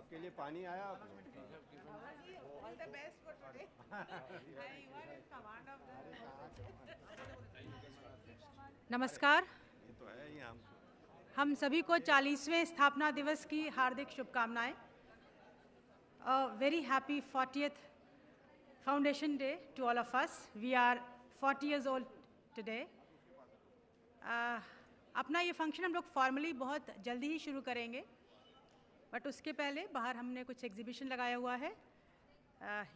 आपके लिए पानी आया। All the best for today. And you are in command of the. नमस्कार। ये तो है ही हम सभी को 40वें स्थापना दिवस की हार्दिक शुभकामनाएं। Very happy 40th Foundation Day to all of us. We are 40 years old today. अपना ये फंक्शन हम लोग फॉर्मली बहुत जल्दी ही शुरू करेंगे, बट उसके पहले बाहर हमने कुछ एग्जीबिशन लगाया हुआ है.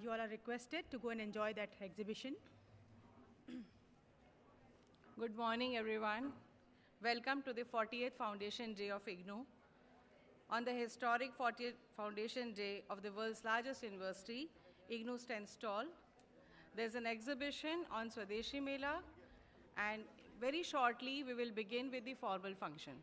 You all are requested to go and enjoy that exhibition. Good morning, everyone. Welcome to the 40th Foundation Day of IGNOU. On the historic 40th Foundation Day of the world's largest university, IGNOU stands tall. There's an exhibition on Swadeshi Mela, and very shortly we will begin with the formal function.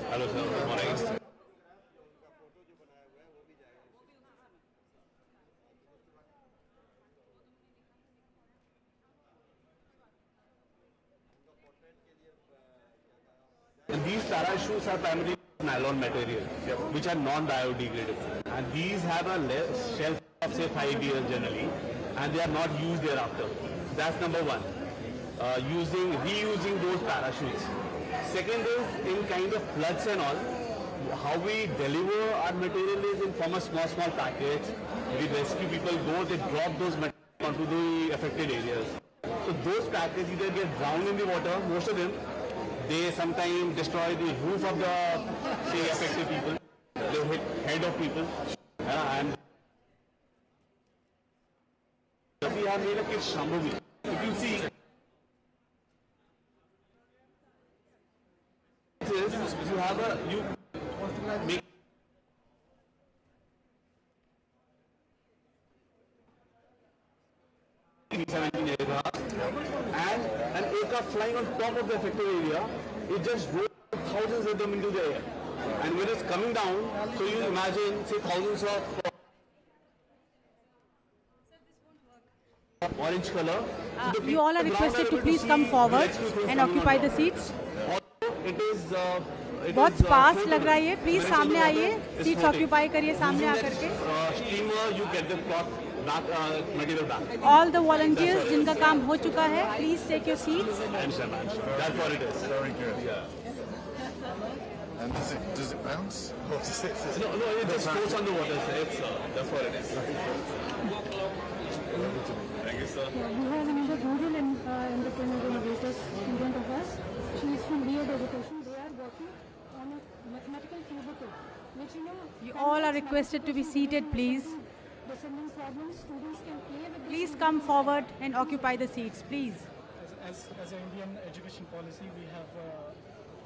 Hello sir, good morning. And these parachutes are primarily nylon material, which are non-biodegradable. And these have a shelf of say 5 years generally, and they are not used thereafter. That's number one. Reusing those parachutes. Second is in kind of floods and all, how we deliver our material is in from a small package. We rescue people, they drop those materials onto the affected areas. So those packages either get drowned in the water, most of them. They sometimes destroy the roof of the, say, affected people. They hit head of people. And we have made a kit Shambhavi. If you see, you have a, you make B-17 aircraft and an aircraft flying on top of the affected area, it just goes thousands of them into the air. And when it's coming down, so you imagine, say, thousands of orange color. So you all are requested to please come forward and occupy the seats. It is बहुत sparse लग रहा है ये, please सामने आइए, seats occupy करिए सामने आकर के. All the volunteers जिनका काम हो चुका है, please take your seats. That's what it is. Very good. Yeah. And does it bounce? Or does it, No, it just floats on the water. That's what it is. Thank you, sir. Yeah, we have another rural entrepreneur innovator student of us. She is from B.Ed Education. They are working on a mathematical cubicle, which You all are requested to be seated, please. descending problems, students can play with. Please come forward and occupy the seats, please. As an Indian education policy, we have a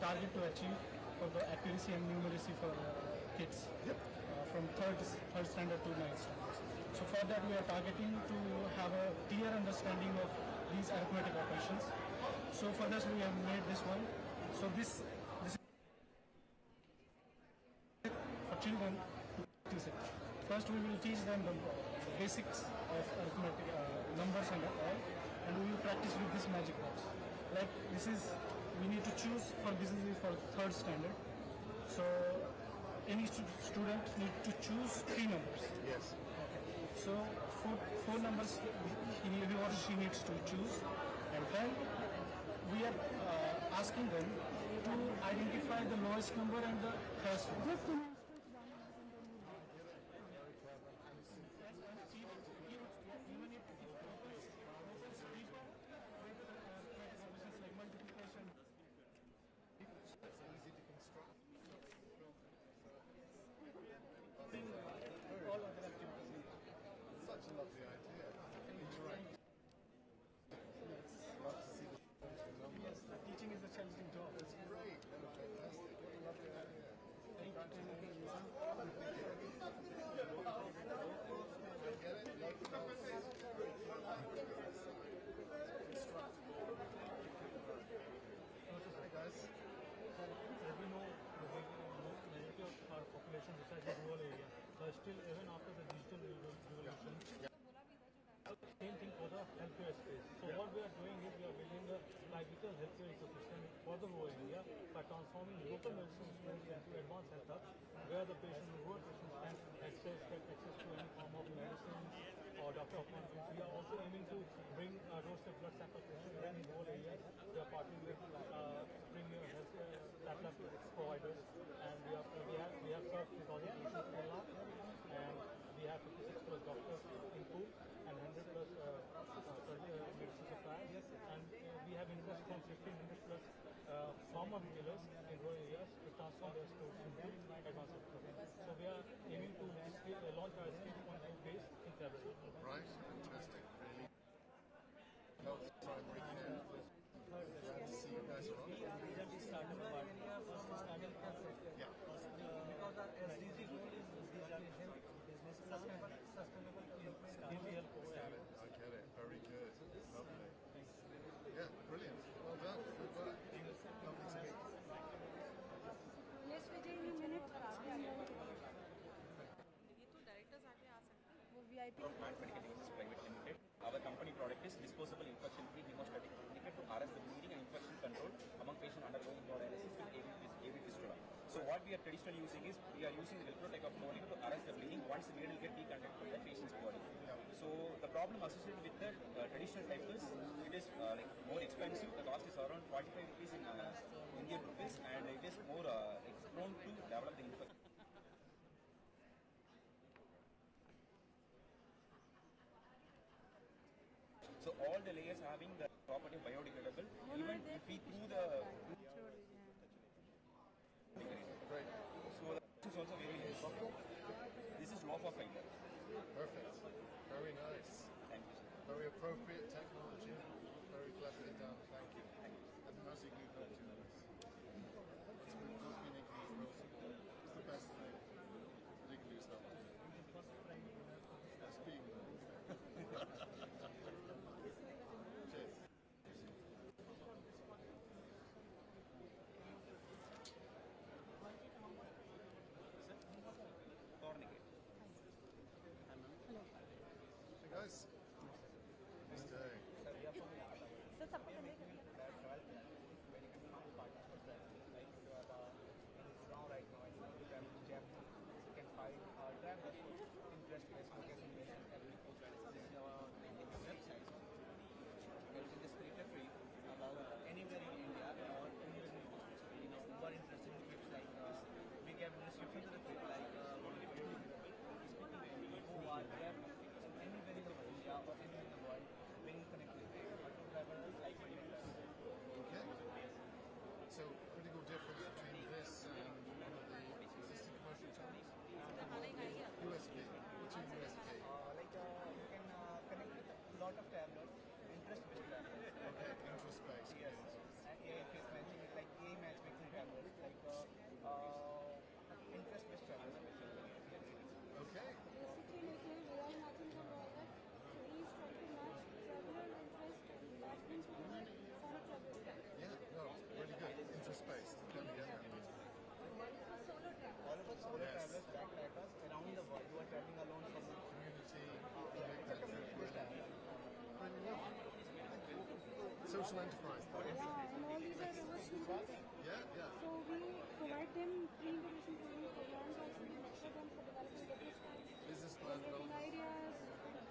target to achieve for the accuracy and numeracy for kids from third standard to 9th standard. So for that, we are targeting to have a clear understanding of these arithmetic operations. So for this, we have made this one. So this is for children to practice it. First, we will teach them the basics of arithmetic numbers and all, and we will practice with this magic box. Like this is, we need to choose for this is for third standard. So any student need to choose 3 numbers. yes. So four numbers he or she needs to choose, and then we are asking them to identify the lowest number and the highest number. Such a lovely idea. Interact. Love to see the numbers. Teaching is a challenging job. It's great. Fantastic. What a lovely idea. As we know, the majority of our population resides in rural area. So still, even after the digital revolution, same thing for the healthcare space. So what we are doing is we are building a biological healthcare ecosystem for the rural area by transforming local medicine students into advanced health hubs, where the rural patients can get access to any form of medicine or doctor appointments. We are also aiming to bring doorstep blood sample collection in rural areas. We are partnering with premier healthcare lab providers, and we have served 2,000 patients till now, and we have 56 plus doctors in pool and 100 plus medicine suppliers, and we have invested from 1,500 plus farmer retailers in rural areas to transform their stores into advanced healthcare. So we are aiming to launch our scale 2.2 phase in February. Right? Fantastic. Really. Health primary care. Glad to see you guys are on. Yeah. I get it. Very good. Lovely. Yeah, brilliant. Well done. Good work. Lovely to meet you. Yes, Vijay, in a minute. Prof Medical Devices Private Limited. Our company product is disposable infection-free hemostatic indicator to arrest the bleeding and infection control among patients undergoing hemodialysis with AV fistula. So what we are traditionally using is, we are using the Velcro-type of molecule to arrest the bleeding once the needle gets deconducted from the patient's body. So the problem associated with the traditional type is, it is like more expensive. The cost is around 45 rupees in Indian rupees, and it is more prone to develop the infection. So all the layers having the property biodegradable, even if we through the Great. so this is also very useful. This is low for fiber. Perfect. Very nice. Thank you, sir. Very appropriate technology. Very cleverly done. Thank you. And the music you got to us. It's been making these real simple. It's the best thing. You can do stuff. That's being Cheers. Tourniquet. Hey guys. Nice day. Anywhere in India or anywhere in the world, who are interested in trips like we can description to the trip like who are there anywhere in the world, India or anywhere in the world, being connected to travel like Okay. So, critical difference between this and one of the existing commercial channels? USB. What's your USB? you can connect with a lot of travelers, interest-based travelers. Okay, interest-based. Yes, and AI face matching is like AI matchmaking travelers, like interest-based travelers. Okay. Basically, like AI matching and all that. So he's trying to match traveler interest and that means for a travel. Yeah, no, really good. Interest-based. All of us solo Yes. travelers, backpackers around the world who are traveling alone from Community. it's a community-based travel. Social enterprise. Yeah, and all these are our students. Yeah, yeah. So we provide them pre-integration training programs also to mentor them for developing business plans, Business plan generating development. ideas,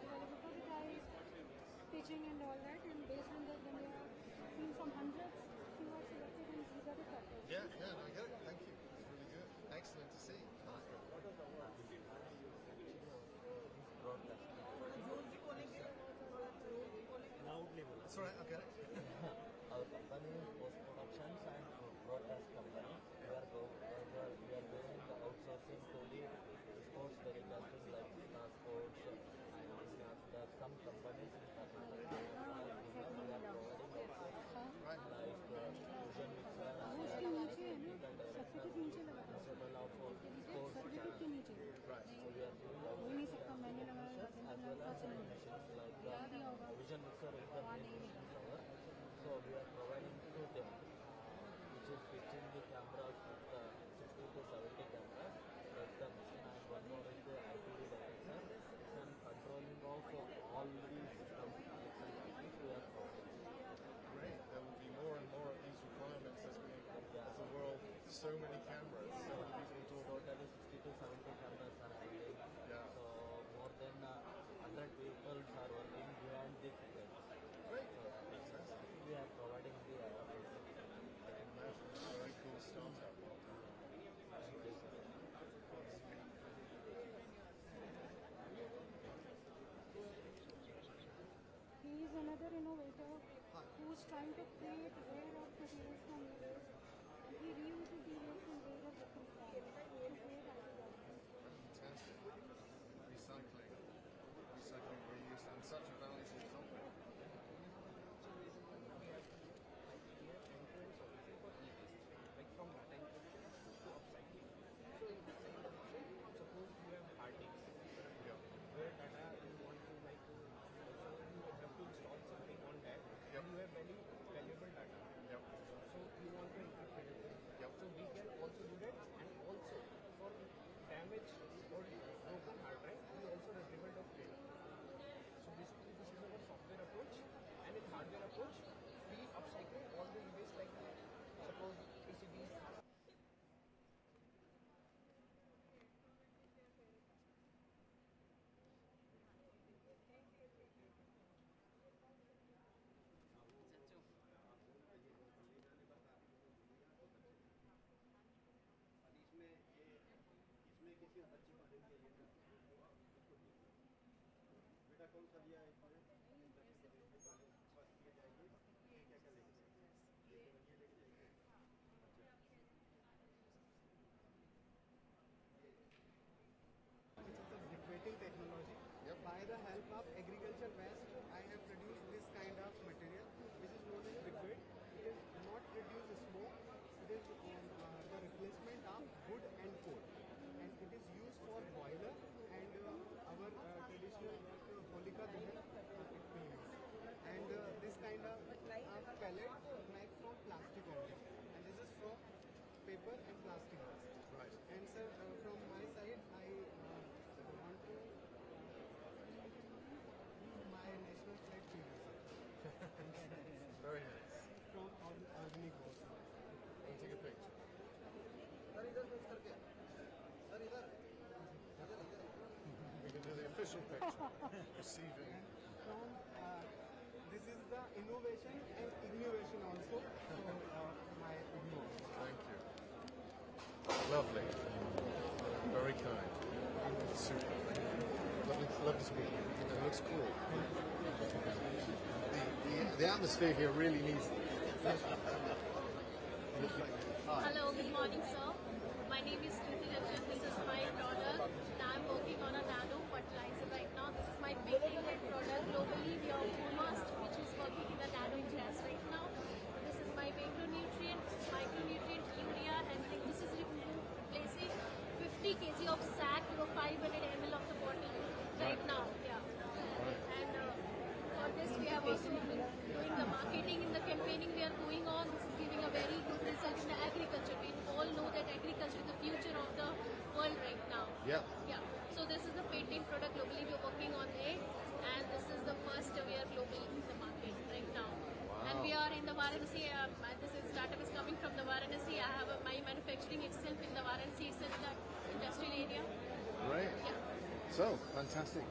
developing prototypes, pitching and all that. And based on that, when they are being from hundreds, few are selected and these are the toppers. Yeah, yeah, no, I get it. Thank you. It's really good. Excellent to see. That's all right, I'll get it. Our company is post-productions and broadcast company. We are doing the outsourcing to the sports telecasting like sports and there are some companies in Karnataka we are providing outsourcing like Fusion Mixer and certificate नीचे लगा principal of sports certificate के नीचे Right. so we are doing हो ही नहीं सकता मैंने लगाया as well as machines like Vision Mixer is the main machine power. So we are providing to them, which is fitting the cameras with the 60 to 70 cameras. That's the machine. And one more is the IPD detector. And controlling of all these systems, we are providing. Great. There will be more and more of these requirements as the world, so many cameras. So many people talk Totally 60 to 70 cameras are handling. Yeah. So more than 100 people are working behind the footage. Great. So we are providing the Very cool startup. He is another innovator who's trying to create rare earth materials from e-waste. And he reuses e-waste in various different forms to create anti-gases. Fantastic. Recycling. Recycling, reuse, and such a valuable topic. Like from tank to upcycling. Suppose you have hard disks Yeah. where data you want to like so you have to install something on that. Yep. You have very valuable data. Yep. So you कौन सा दिया है इसमें first ये जाएगी ये क्या क्या लेके जाएगी ये लेके जाएगी Which is a liquiding technology. By the help of agriculture waste, I have produced this kind of material, which is known as liquid. It is not produce smoke. It is the replacement of wood and coal, and it is used for boiler and our traditional holika dahan it we use. And this kind of pellet like from plastic only, and this is from paper and plastic waste. Right. And sir, from my side, I want to my national flag figure, sir. Very nice. From organic waste. I'll take a picture. We can do the official picture. Receiving. From this is the innovation and innovation also. So my innovation. Thank you. Lovely. Very kind. Super. Lovely to meet you. It looks cool. The atmosphere here really needs. Hello, good morning, sir. My name is Kriti Ranjan. This is my product. I'm working on a nano fertilizer right now. This is my patented product. Globally, we are foremost, which is working in the nano class right now. This is my macronutrient, this is micronutrient, urea, and this is replacing 50 kg of sack to 500 ml of the bottle right now. Yeah. And for this, we have also been doing the marketing in the campaigning we are going on. This is giving a very good result in the agriculture. We all know that agriculture is the future of the world right now. Yeah. Yeah. So this is the patented product globally we are working on it, and this is the first we are globally in the market right now. And we are in the Varanasi. This is startup is coming from the Varanasi. I have my manufacturing itself in the Varanasi itself, the industrial area. Great. Yeah. So, fantastic.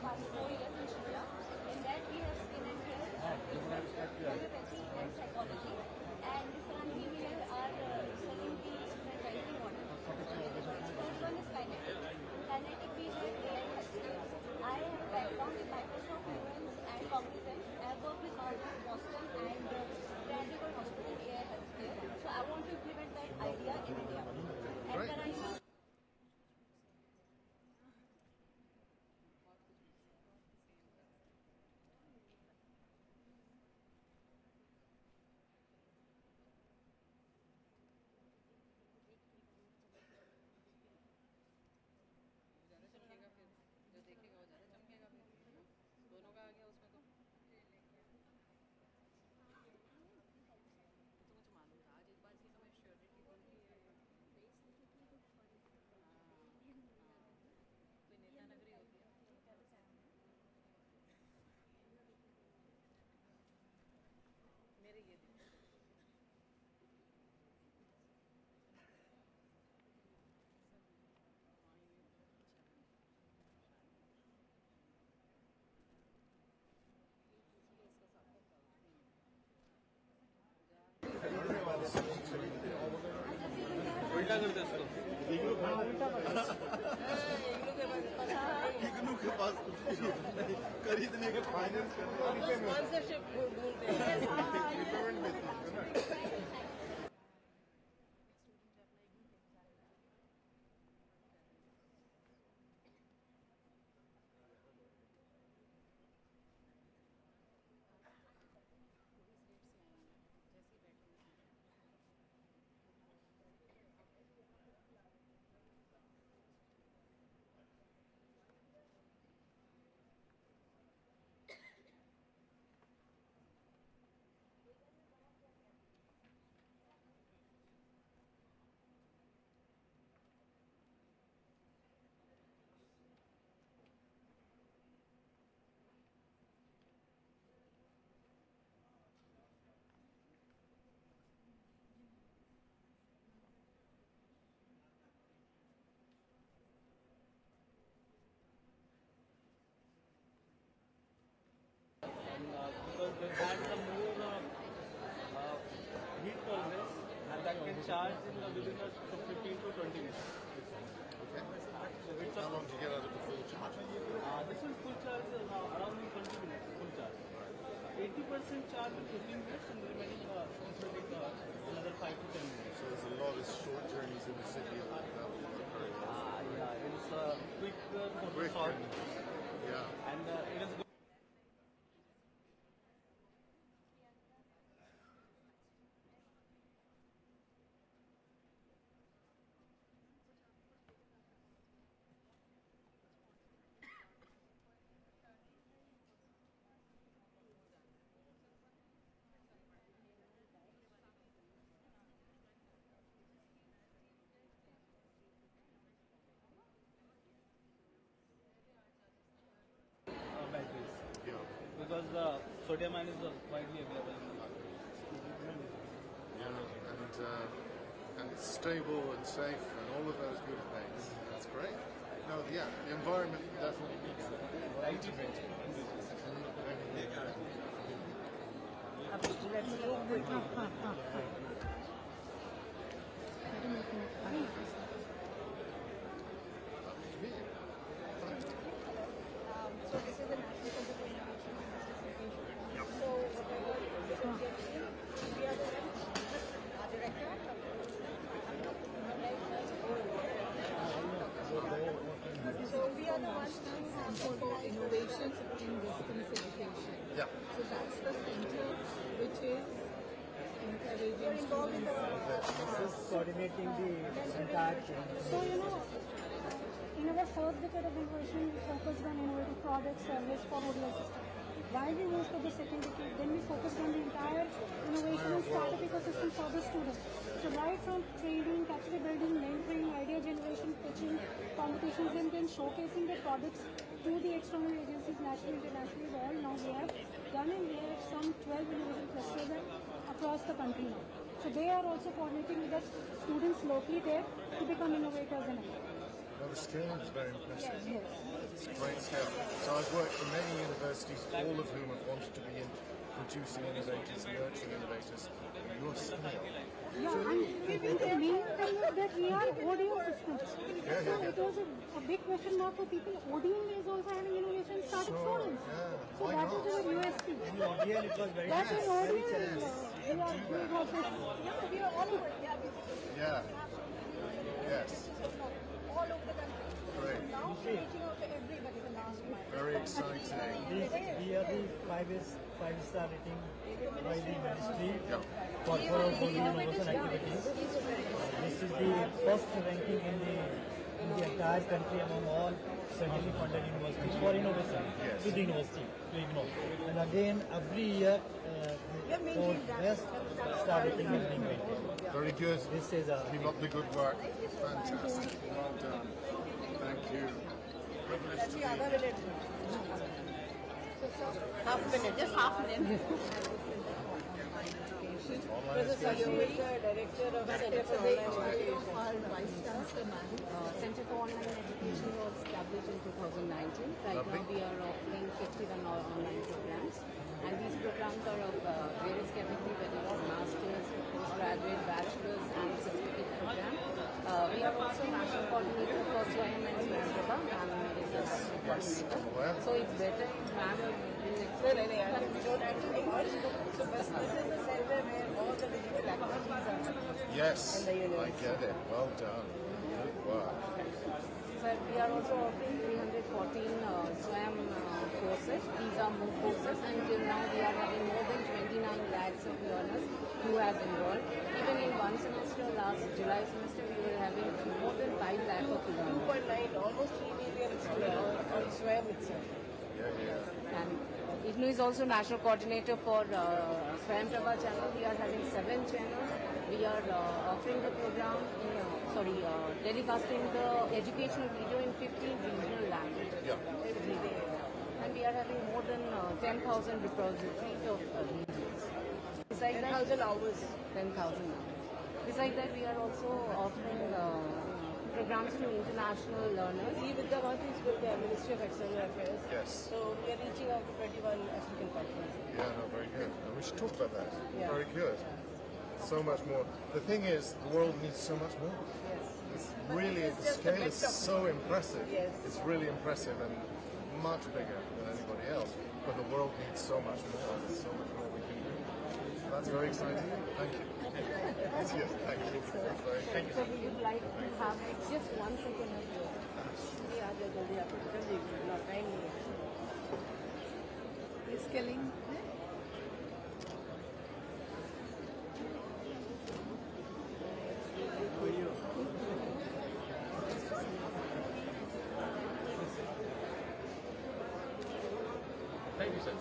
past 4 years in Shimla. In that we have student here, homeopathy and psychology. And currently we are selling the franchisee model. First one is kinetic. Kinetic we have AI healthcare. I have background in Microsoft Nuance and Commonwealth. I have worked with Harvard, Boston and Vanderbilt Hospital AI healthcare. So I want to implement that idea in India. And currently उल्टा करते उसको इग्नू के पास खरीदने के finance charge within 15 to 20 minutes. Okay. So it's How long do you get out of the full charge? this is full charge around 20 minutes, full charge. 80% charge in 15 minutes and the remaining another 5 to 10 minutes. So there's a lot of short journeys in the city that will work very well. Yeah, it's quick for Quick short. yeah. And it is good. Batteries. Yeah. Because the sodium ion is widely available in the market. Yeah, and it's stable and safe and all of those good things. That's great. No, yeah, the environment definitely needs that. So this is the National Center for Innovation and Certification. So we are the director. So we are the ones for innovation in Western certification. Yeah. So that's the center which is encouraging students. This is coordinating the entire thing. So in our first decade of innovation, we focused on innovative products, service for ODI system. While we moved to the second decade, then we focused on the entire innovation and startup ecosystem for the students. So right from training, capacity building, mentoring, idea generation, pitching, competitions, and then showcasing the products to the external agencies, national, international, all now we have done, and we have some 12 innovation clusters across the country now. So they are also coordinating with the students locally there to become innovators and all. Well, the scale is very impressive. Yes. It's a great scale. So I've worked for many universities, all of whom have wanted to be in producing innovators, nurturing innovators. Your scale. Yeah, and the main thing is that we are ODM systems. So it was a big question mark for people. ODM is also having innovation startup students. So that is our USP. In ODL it was very That is ODM. We are all over. Yeah. Yes. All over the country. Great. Now we're reaching out to everybody the last mile. Very exciting. We are the five-star rating by the ministry for innovation activities. This is the first ranking in the entire country among all centrally funded universities for innovation to the university, to IGNOU. And again, every year, the best star rating is being maintained. Very good. This is Keep up the good work. Fantastic. Well done. Thank you. Privileged to be here. Half a minute, just half a minute. Online Director of Center for Online Education. Our Vice Chancellor, ma'am. Center for Online Education was established in 2019. Right now we are offering 51 online programs. And these programs are of various categories, whether it's master's, postgraduate, bachelor's, and certificate program. We are also national coordinator for SWAYAM and SWAYAM and coordinator. So it's better if ma'am we don't have to take much. So this is the center where all the digital activities are. Yes, I get it. Well done. Good work. So we are also offering 314 SWAYAM courses. These are MOOC courses, and till now we are having more than 29 lakhs of learners who have enrolled. Even in one semester, last July semester, we were having more than 5 lakh of learners. 2.9, almost 3 million on SWAYAM itself. And IGNOU is also national coordinator for SWAYAM Prabha channel. We are having 7 channels. We are offering the program telecasting the educational video in 15 regional languages every day. And we are having more than 10,000 repositories of videos. Besides 10,000 hours. 10,000 hours. Besides that, we are also offering programs to international learners. We with the one is with the Ministry of External Affairs. Yes. So we are reaching out to 21 African countries. Yeah, no, very good. And we should talk about that. Yeah. Very good. So much more. The thing is, the world needs so much more. It's really, the scale is so impressive. It's really impressive and much bigger than anybody else. But the world needs so much more. There's so much more we can do. So that's very exciting. Thank you. Yes, thank you. Thank you. So we would like to have just 1 second of yours. He's killing. Thank you, sir.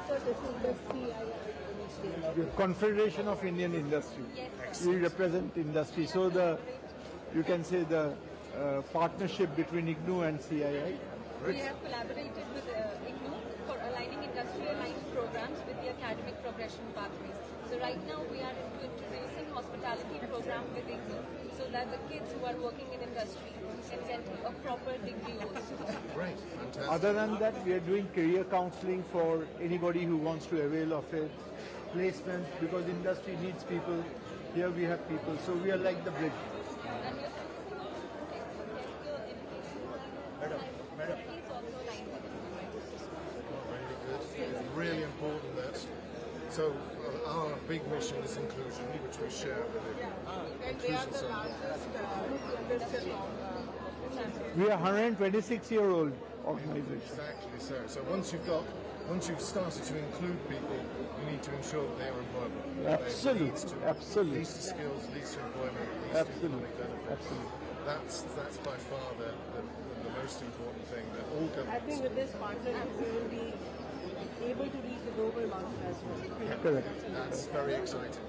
So this is the CII. The Confederation of Indian Industry. Yes. We represent industry. So you can say the partnership between IGNOU and CII. We have collaborated with IGNOU for aligning industry-aligned programs with the academic progression pathways. So right now we are introducing hospitality program with IGNOU so that the kids who are working in industry can get a proper degree also. Great, fantastic. Other than that, we are doing career counseling for anybody who wants to avail of it. Placement, because industry needs people. Here we have people, so we are like the bridge. It's really important that, so our big mission is inclusion, which we share with it. And they are the largest We are 126-year-old organization. Exactly so. So once you've started to include people, you need to ensure that they are employable. Absolutely, absolutely. Leads to skills, leads to employment, leads Absolutely, to economic benefit. absolutely. That's by far the most important thing that all governments. I think with this partnership we will be able to reach the global market as well. Correct. That's very exciting.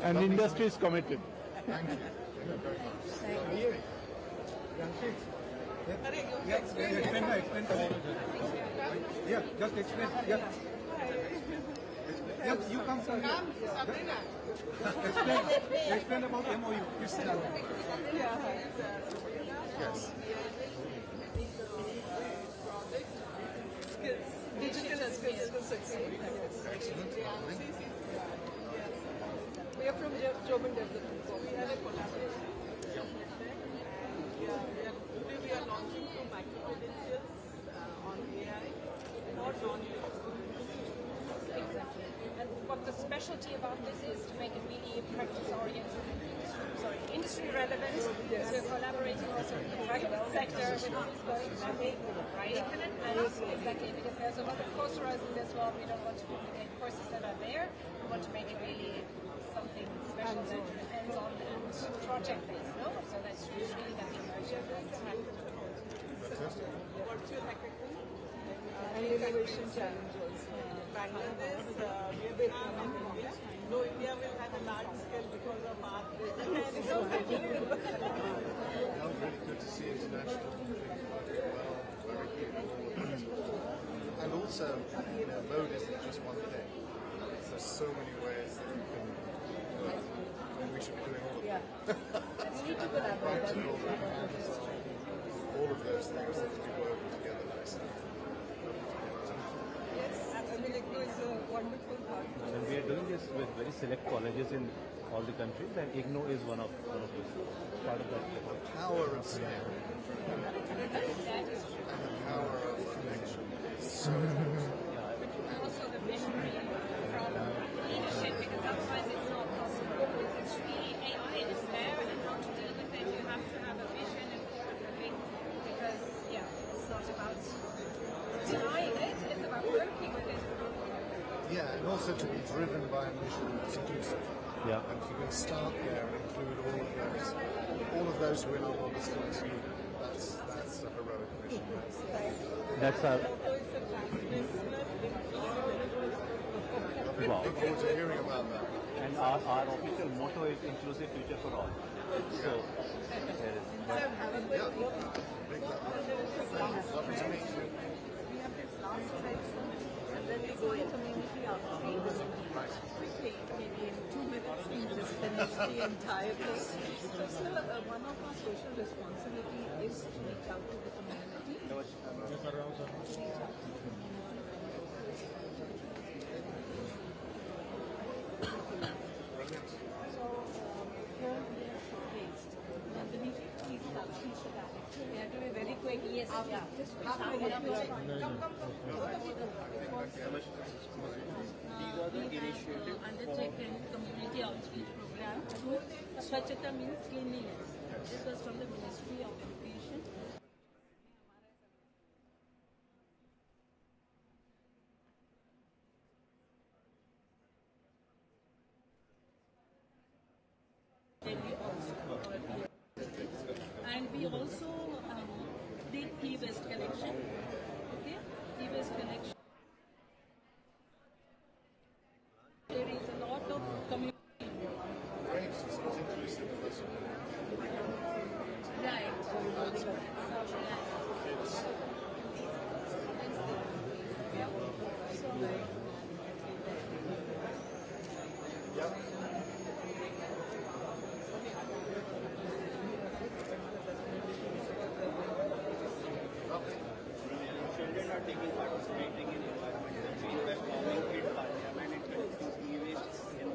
And industry is committed. Thank you. Thank you very much. Thank you. Yeah, just explain. Yeah. Yeah, you come from here. Explain about MOU. Yes. Digital skills for success. Excellent. We are from German Development Corp. We have a collaboration. Today we are launching 2 micro-credentials on AI for non-students. Exactly. And what the specialty about this is to make it really practice-oriented, industry relevant. So we're collaborating also with the private sector, right? Exactly, because there's a lot of course horizon as well. We don't want to duplicate courses that are there. We want to make it really something special that depends on and project-based, no? So that's really that immersion. Virtual hackathon and innovation challenge also. Bangladesh, we are very India. No, India will have a large scale because of our Really good to see international things working well, very good. And also, mode isn't just one thing. There's so many ways that you can work, and we should be doing all of them. We need to collaborate. All of those things need to be working together nicely. Yes, absolutely. It's a wonderful part. And we are doing this with very select colleges in all the countries, and IGNOU is one of those part of that. The power of scale and the power of connection is so important. Also the visionary from leadership, because otherwise it's not possible. It's really AI is there, and how to deal with it, you have to have a vision and forward looking, because it's not about denying it, it's about working with it. Yeah, and also to be driven by a mission that's inclusive. Yeah. And if you can start there and include all of those who are not on the still excluded, that's a heroic mission. That's our. Wow. Look forward to hearing about that. And our official motto is inclusive future for all. So there is. Lovely to meet you. We have this last section, and then we go into community outreach. Quickly, maybe in 2 minutes, we just finish the entire thing. So, sir, one of our social responsibility is to reach out to the community Very quick. Yes. Yeah. Just come. These are the initiatives Undertaken community outreach program. Swachhata means cleanliness. This was from the Ministry of Education. And we also did e-waste collection. Okay, e-waste collection. There is a lot of community. Right. children are participating in environmental change by forming kid parliament and collecting e-waste in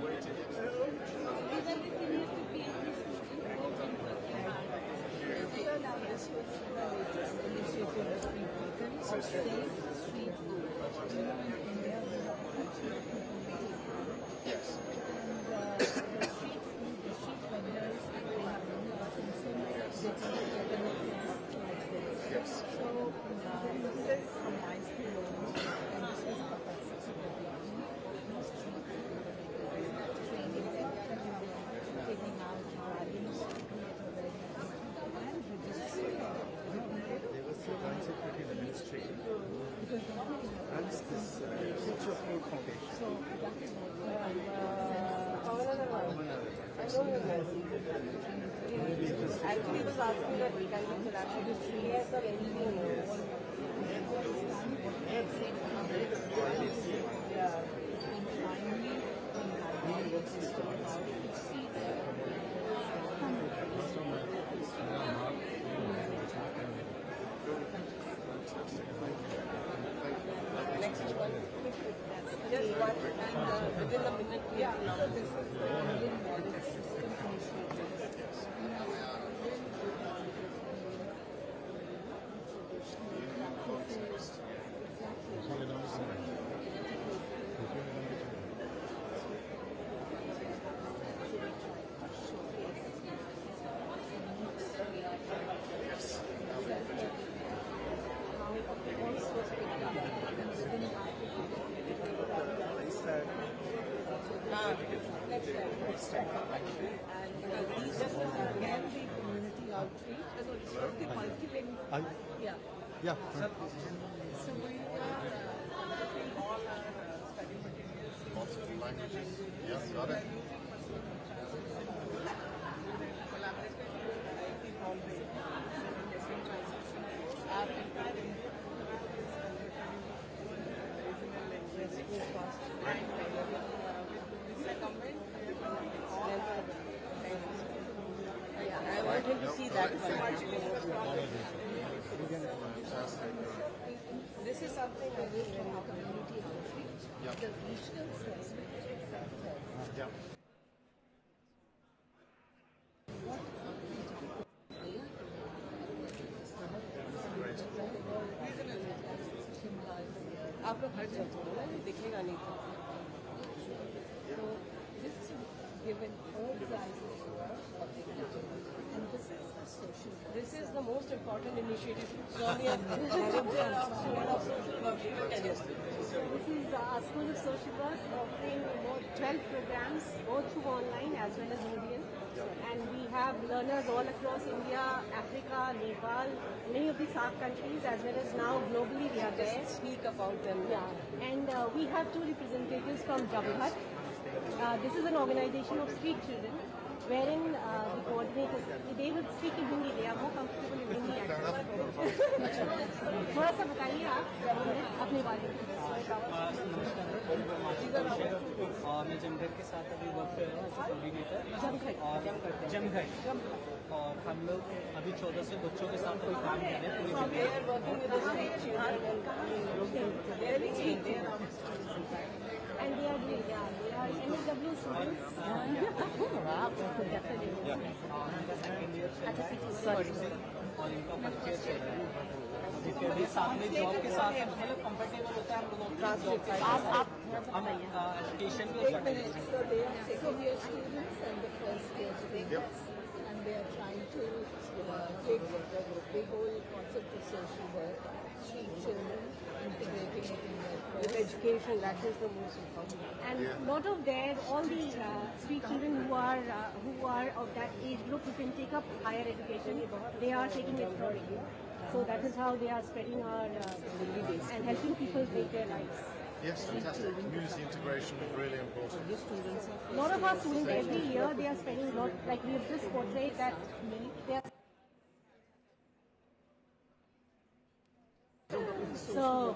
This was the latest initiative that we've taken to save street food. You know, in India, there are actually people making harm. Yes. And the street food, the street vendors, they have many licenses. They can get a place like this. Yes. So, this is a nice below, and this is a capacity development. No street food training center, taking out values, create awareness, and registering. There was a concept between the ministry and this Future Food Foundation. So that is what Actually, he was asking that we kind of collaborate. He has a very just one and within a minute we have to now. This is the Indian model system initiatives. Next time. And this was again the community outreach. So this was the cultivating. Yeah. Yeah. So we are all our study materials. Lots of languages. Yes, got it. Collaboration with IT Bombay, different transitions. Our entire India is focused I want him to see that one. This is something I did in our community outreach. The regional center. Yeah. आप लोग हर चलते हो ना दिखेगा नहीं so this is given all sides of the country and this is the social this is the most important initiative Sonia director of School of Social Work So this is School of Social Work offering about 12 programs both through online as well as Indian. And we have learners all across India, Africa, Nepal, many of the SAARC countries, as well as now globally we are there. Speak about them. Yeah, and we have two representatives from Jabhat. This is an organization of street children, wherein the coordinators, they will speak in Hindi, they are more comfortable in Hindi. थोड़ा सा बताइए आप अपने बारे में। और मैं जमघट के साथ अभी वर्क कर रहा हूँ एज कोऑर्डिनेटर और जमघट और हम लोग अभी 14 से बच्चों के साथ कोई काम कर रहे हैं And they are doing, they are NSW students. और इनका परिचय चल रहा है फिर भी साथ में जॉब के साथ मतलब कंफर्टेबल होता है हम लोगों को जॉब के साथ हम एजुकेशन भी So they are second year students and the first year students, and they are trying to take the whole concept of social work, street children, integrating it in their course. With education, that is the most important. And not of there, all the street children who are of that age group who can take up higher education, they are taking it from India. So that is how they are spreading our and helping people make their lives. Yes, fantastic. Community integration is really important. A lot of our students every year they are spending a lot, like we have just portrayed that they are. So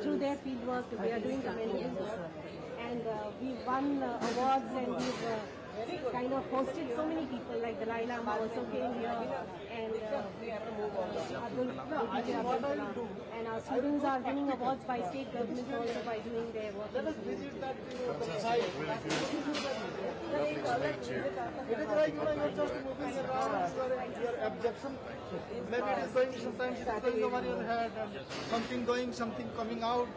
through their field work, we are doing tremendous work, and we've won awards and we've kind of hosted so many people, like the Dalai Lama also came here, and and our students are winning awards by state government also by doing their work. Lovely to meet you. It is like you're just moving around, your absorption. Maybe it is going, sometimes it is going over your head, and something going, something coming out,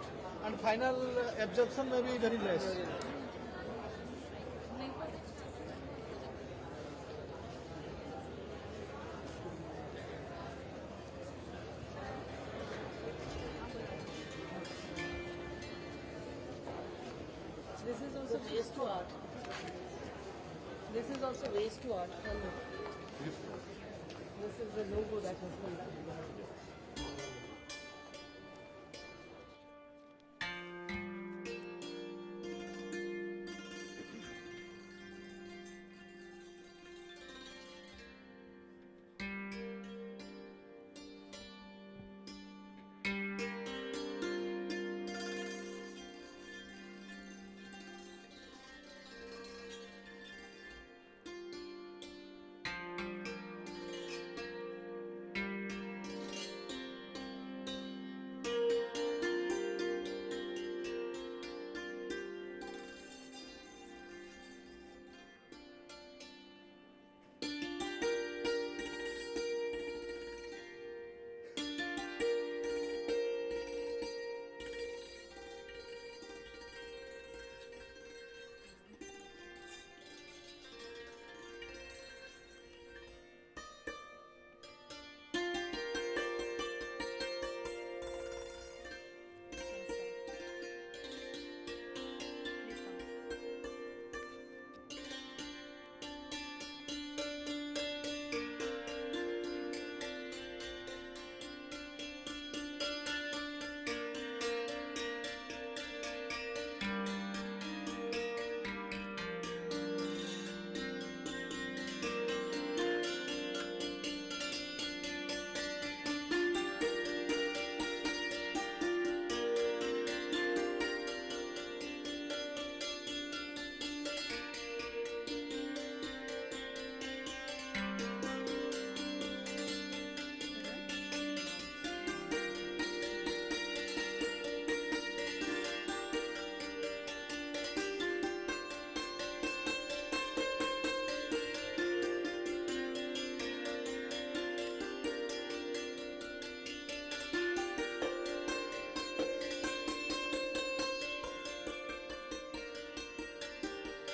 and final absorption may be very less. This is also waste to art. This is also waste to art. This is the logo that has been done.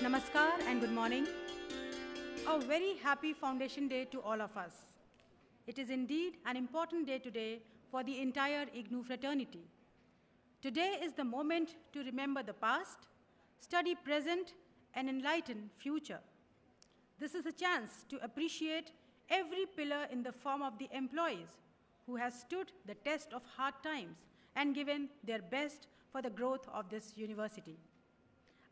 Namaskar and good morning. A very happy Foundation Day to all of us. It is indeed an important day today for the entire IGNOU fraternity. Today is the moment to remember the past, study present, and enlighten future. This is a chance to appreciate every pillar in the form of the employees who has stood the test of hard times and given their best for the growth of this university.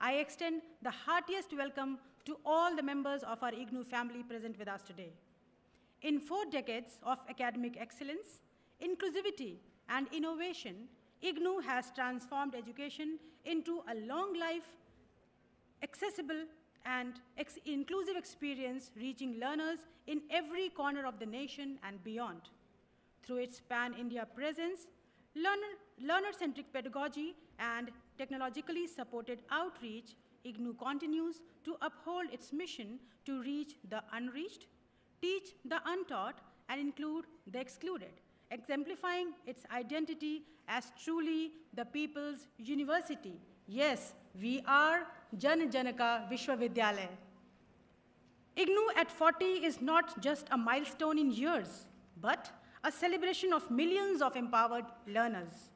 I extend the heartiest welcome to all the members of our IGNOU family present with us today. In 4 decades of academic excellence, inclusivity, and innovation, IGNOU has transformed education into a long life, accessible, and inclusive experience reaching learners in every corner of the nation and beyond. Through its pan-India presence, learner-centric pedagogy, and technologically supported outreach, IGNOU continues to uphold its mission to reach the unreached, teach the untaught, and include the excluded, exemplifying its identity as truly the people's university. Yes, we are Jan Janaka Vishwavidyalaya. IGNOU at 40 is not just a milestone in years, but a celebration of millions of empowered learners.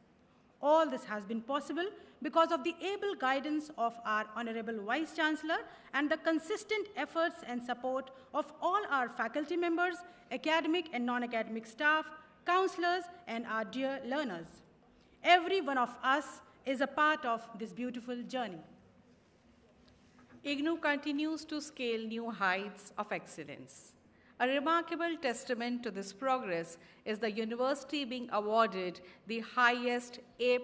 All this has been possible because of the able guidance of our Honorable Vice Chancellor and the consistent efforts and support of all our faculty members, academic and non-academic staff, counselors, and our dear learners. Every one of us is a part of this beautiful journey. IGNOU continues to scale new heights of excellence. A remarkable testament to this progress is the university being awarded the highest A++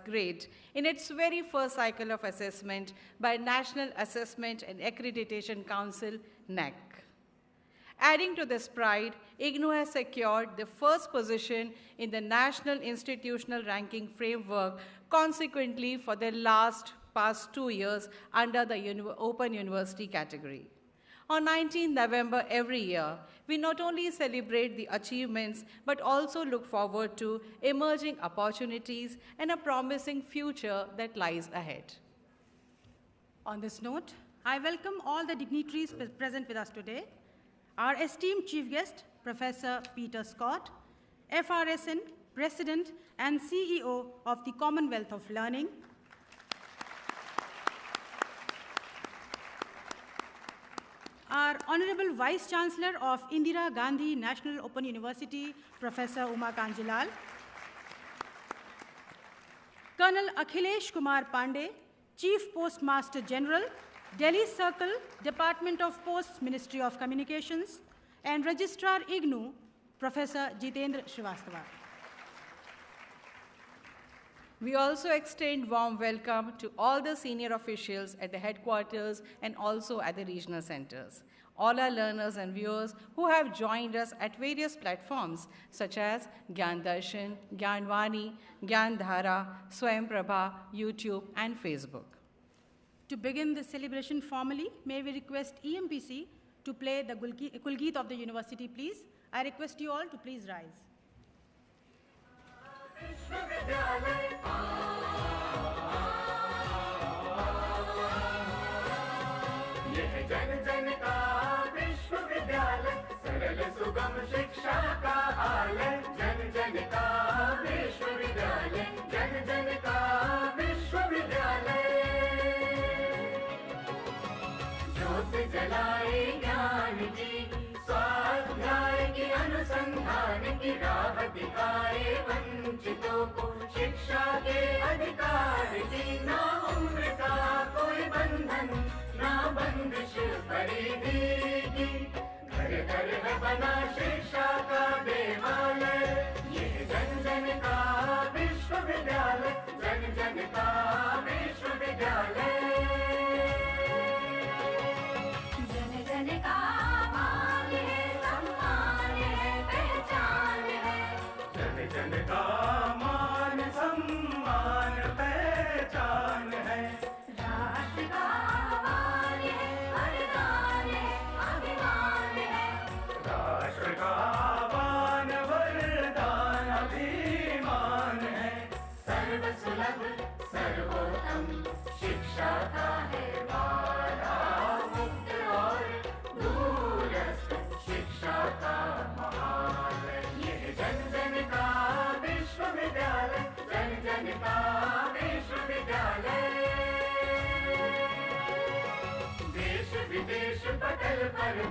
grade in its very first cycle of assessment by National Assessment and Accreditation Council, NAC. Adding to this pride, IGNOU has secured the first position in the National Institutional Ranking Framework, consequently for the past 2 years under the Open University category. On 19 November every year, we not only celebrate the achievements, but also look forward to emerging opportunities and a promising future that lies ahead. On this note, I welcome all the dignitaries present with us today. Our esteemed chief guest, Professor Peter Scott, FRSN President and CEO of the Commonwealth of Learning, our Honorable Vice Chancellor of Indira Gandhi National Open University, Professor Uma Kanjilal, Colonel Akhilesh Kumar Pandey, Chief Postmaster General, Delhi Circle, Department of Posts, Ministry of Communications, and Registrar IGNOU, Professor Jitendra Srivastava. We also extend warm welcome to all the senior officials at the headquarters and also at the regional centers, all our learners and viewers who have joined us at various platforms such as Gyan Darshan, Gyan Vani, Gyan Dhara, Swayam Prabha, YouTube, and Facebook. To begin the celebration formally, may we request EMPC to play the Kulgeet of the university, please. I request you all to please rise. जलाए ज्ञान की स्वाध्याय की अनुसंधान की राह दिखाए वंचितों को शिक्षा के अधिकार की ना उम्र का कोई बंधन ना बंदिश परिधि की घर घर है बना शिक्षा का देवालय ये जन जन का विश्वविद्यालय जन जन का विश्वविद्यालय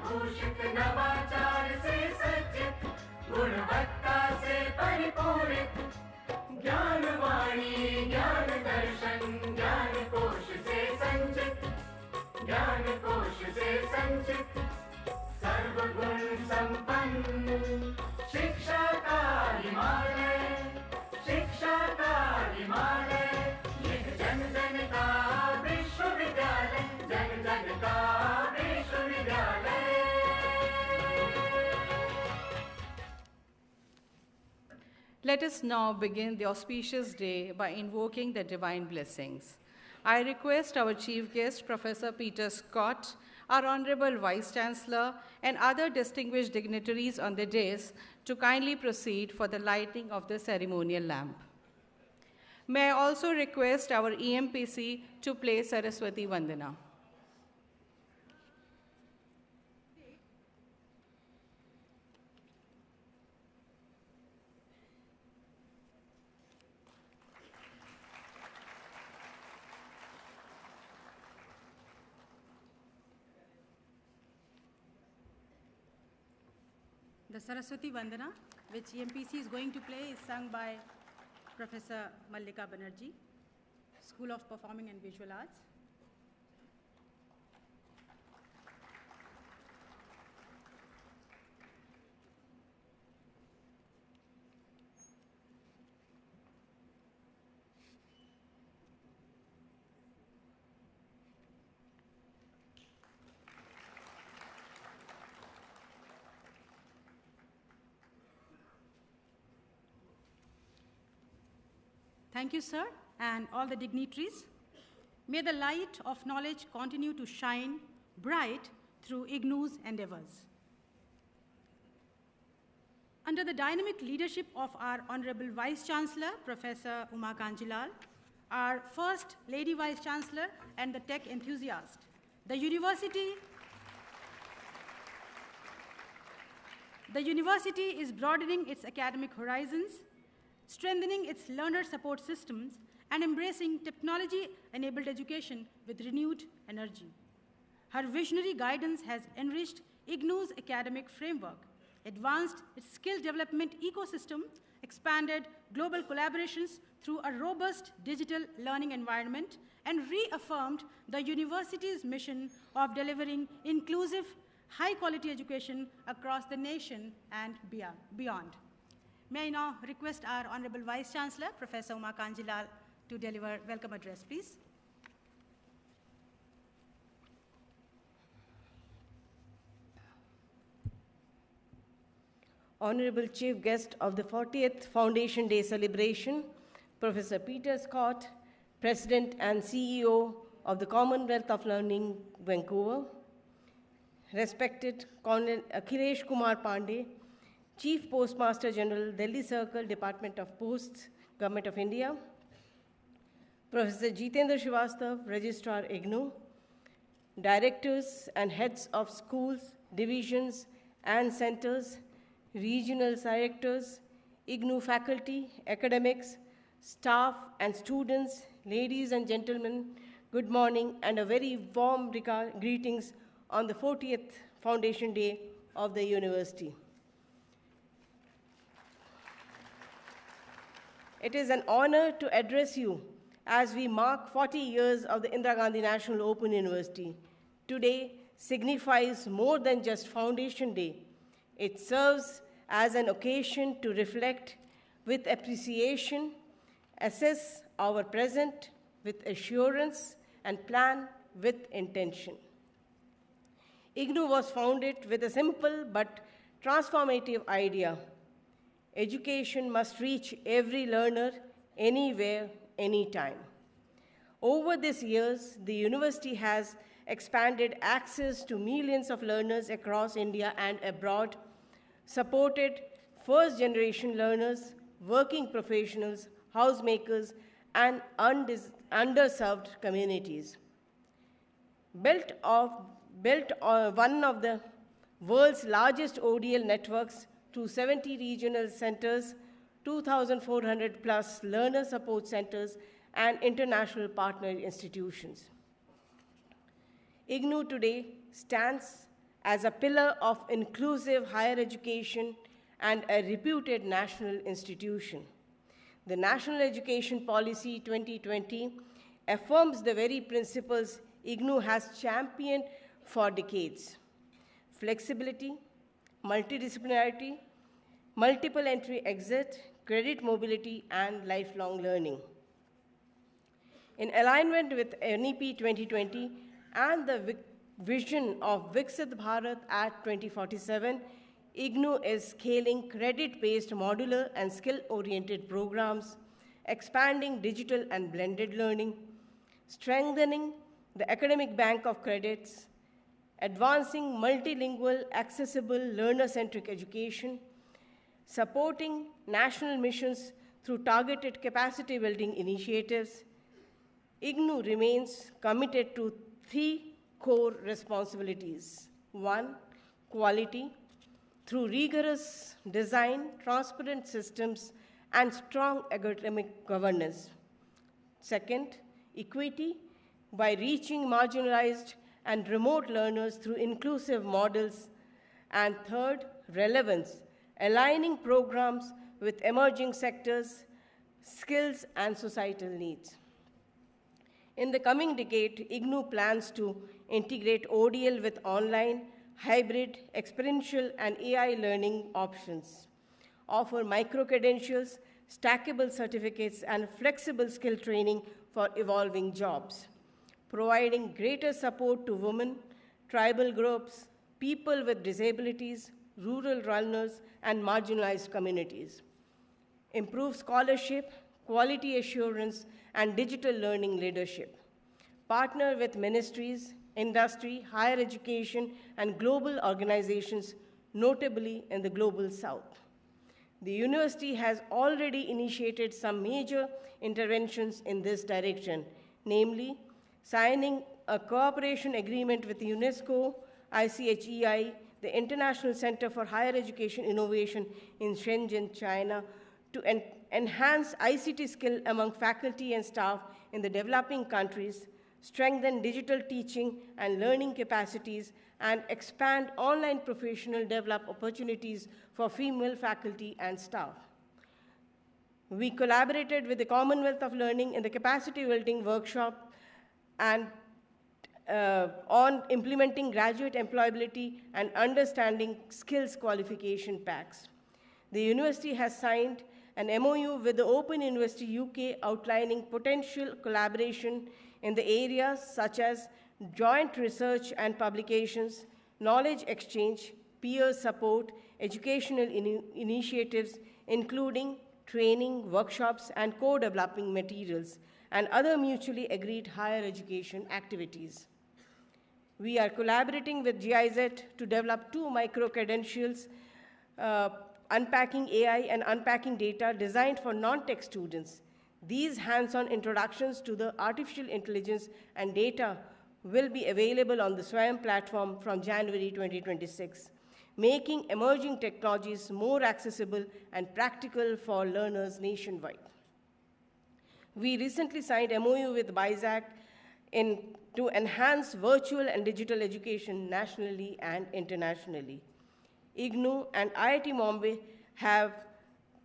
भूषित नवाचार से सज्जित गुणवत्ता से परिपूरित ज्ञान वाणी ज्ञान दर्शन ज्ञान कोश से कोश से संचित सर्वगुण संपन्न शिक्षा का हिमालय यह जन जन का विश्वविद्यालय जन जन का विश्वविद्यालय. Let us now begin the auspicious day by invoking the divine blessings. I request our chief guest, Professor Peter Scott, our Honorable Vice Chancellor, and other distinguished dignitaries on the dais to kindly proceed for the lighting of the ceremonial lamp. May I also request our EMPC to play Saraswati Vandana. The Saraswati Vandana, which EMPC is going to play, is sung by Professor Mallika Banerjee, School of Performing and Visual Arts. Thank you, sir, and all the dignitaries. May the light of knowledge continue to shine bright through IGNOU's endeavors. Under the dynamic leadership of our Honorable Vice Chancellor, Professor Uma Kanjilal, our First Lady Vice Chancellor and the tech enthusiast, the university is broadening its academic horizons, strengthening its learner support systems, and embracing technology-enabled education with renewed energy. Her visionary guidance has enriched IGNOU's academic framework, advanced its skill development ecosystem, expanded global collaborations through a robust digital learning environment, and reaffirmed the university's mission of delivering inclusive, high-quality education across the nation and beyond. May I now request our Honorable Vice Chancellor, Professor Uma Kanjilal, to deliver welcome address, please. Honorable Chief Guest of the 40th Foundation Day celebration, Professor Peter Scott, President and CEO of the Commonwealth of Learning, Vancouver, respected Colonel Akhilesh Kumar Pandey, Chief Postmaster General, Delhi Circle, Department of Posts, Government of India, Professor Jitendra Srivastav, Registrar IGNOU, Directors and Heads of Schools, Divisions and Centers, Regional Directors, IGNOU faculty, academics, staff and students, ladies and gentlemen, good morning and a very warm greetings on the 40th Foundation Day of the University. It is an honor to address you as we mark 40 years of the Indira Gandhi National Open University. Today signifies more than just Foundation Day. It serves as an occasion to reflect with appreciation, assess our present with assurance, and plan with intention. IGNOU was founded with a simple but transformative idea. Education must reach every learner, anywhere, anytime. Over these years, the university has expanded access to millions of learners across India and abroad, supported first-generation learners, working professionals, housemakers, and underserved communities. Built on one of the world's largest ODL networks, to 70 regional centers, 2,400 plus learner support centers, and international partner institutions. IGNOU today stands as a pillar of inclusive higher education and a reputed national institution. The National Education Policy 2020 affirms the very principles IGNOU has championed for decades. Flexibility, multidisciplinarity, multiple entry exit, credit mobility, and lifelong learning. In alignment with NEP 2020 and the vision of Viksit Bharat at 2047, IGNOU is scaling credit-based modular and skill-oriented programs, expanding digital and blended learning, strengthening the academic bank of credits, advancing multilingual, accessible, learner-centric education, supporting national missions through targeted capacity-building initiatives. IGNOU remains committed to 3 core responsibilities. 1, quality, through rigorous design, transparent systems, and strong academic governance. 2nd, equity, by reaching marginalized and remote learners through inclusive models. And 3rd, relevance, aligning programs with emerging sectors, skills, and societal needs. In the coming decade, IGNOU plans to integrate ODL with online, hybrid, experiential, and AI learning options, offer micro-credentials, stackable certificates, and flexible skill training for evolving jobs, providing greater support to women, tribal groups, people with disabilities, rural runners, and marginalized communities, improve scholarship, quality assurance, and digital learning leadership, partner with ministries, industry, higher education, and global organizations, notably in the Global South. The university has already initiated some major interventions in this direction, namely signing a cooperation agreement with UNESCO, ICHEI, the International Center for Higher Education Innovation in Shenzhen, China, to enhance ICT skill among faculty and staff in the developing countries, strengthen digital teaching and learning capacities, and expand online professional development opportunities for female faculty and staff. We collaborated with the Commonwealth of Learning in the capacity building workshop and on implementing graduate employability and understanding skills qualification packs. The university has signed an MOU with the Open University UK outlining potential collaboration in the areas such as joint research and publications, knowledge exchange, peer support, educational initiatives, including training, workshops, and co-developing materials, and other mutually agreed higher education activities. We are collaborating with GIZ to develop 2 micro-credentials, unpacking AI and unpacking data designed for non-tech students. These hands-on introductions to the artificial intelligence and data will be available on the SWAYAM platform from January 2026, making emerging technologies more accessible and practical for learners nationwide. We recently signed MOU with BISAC to enhance virtual and digital education nationally and internationally. IGNOU and IIT Bombay have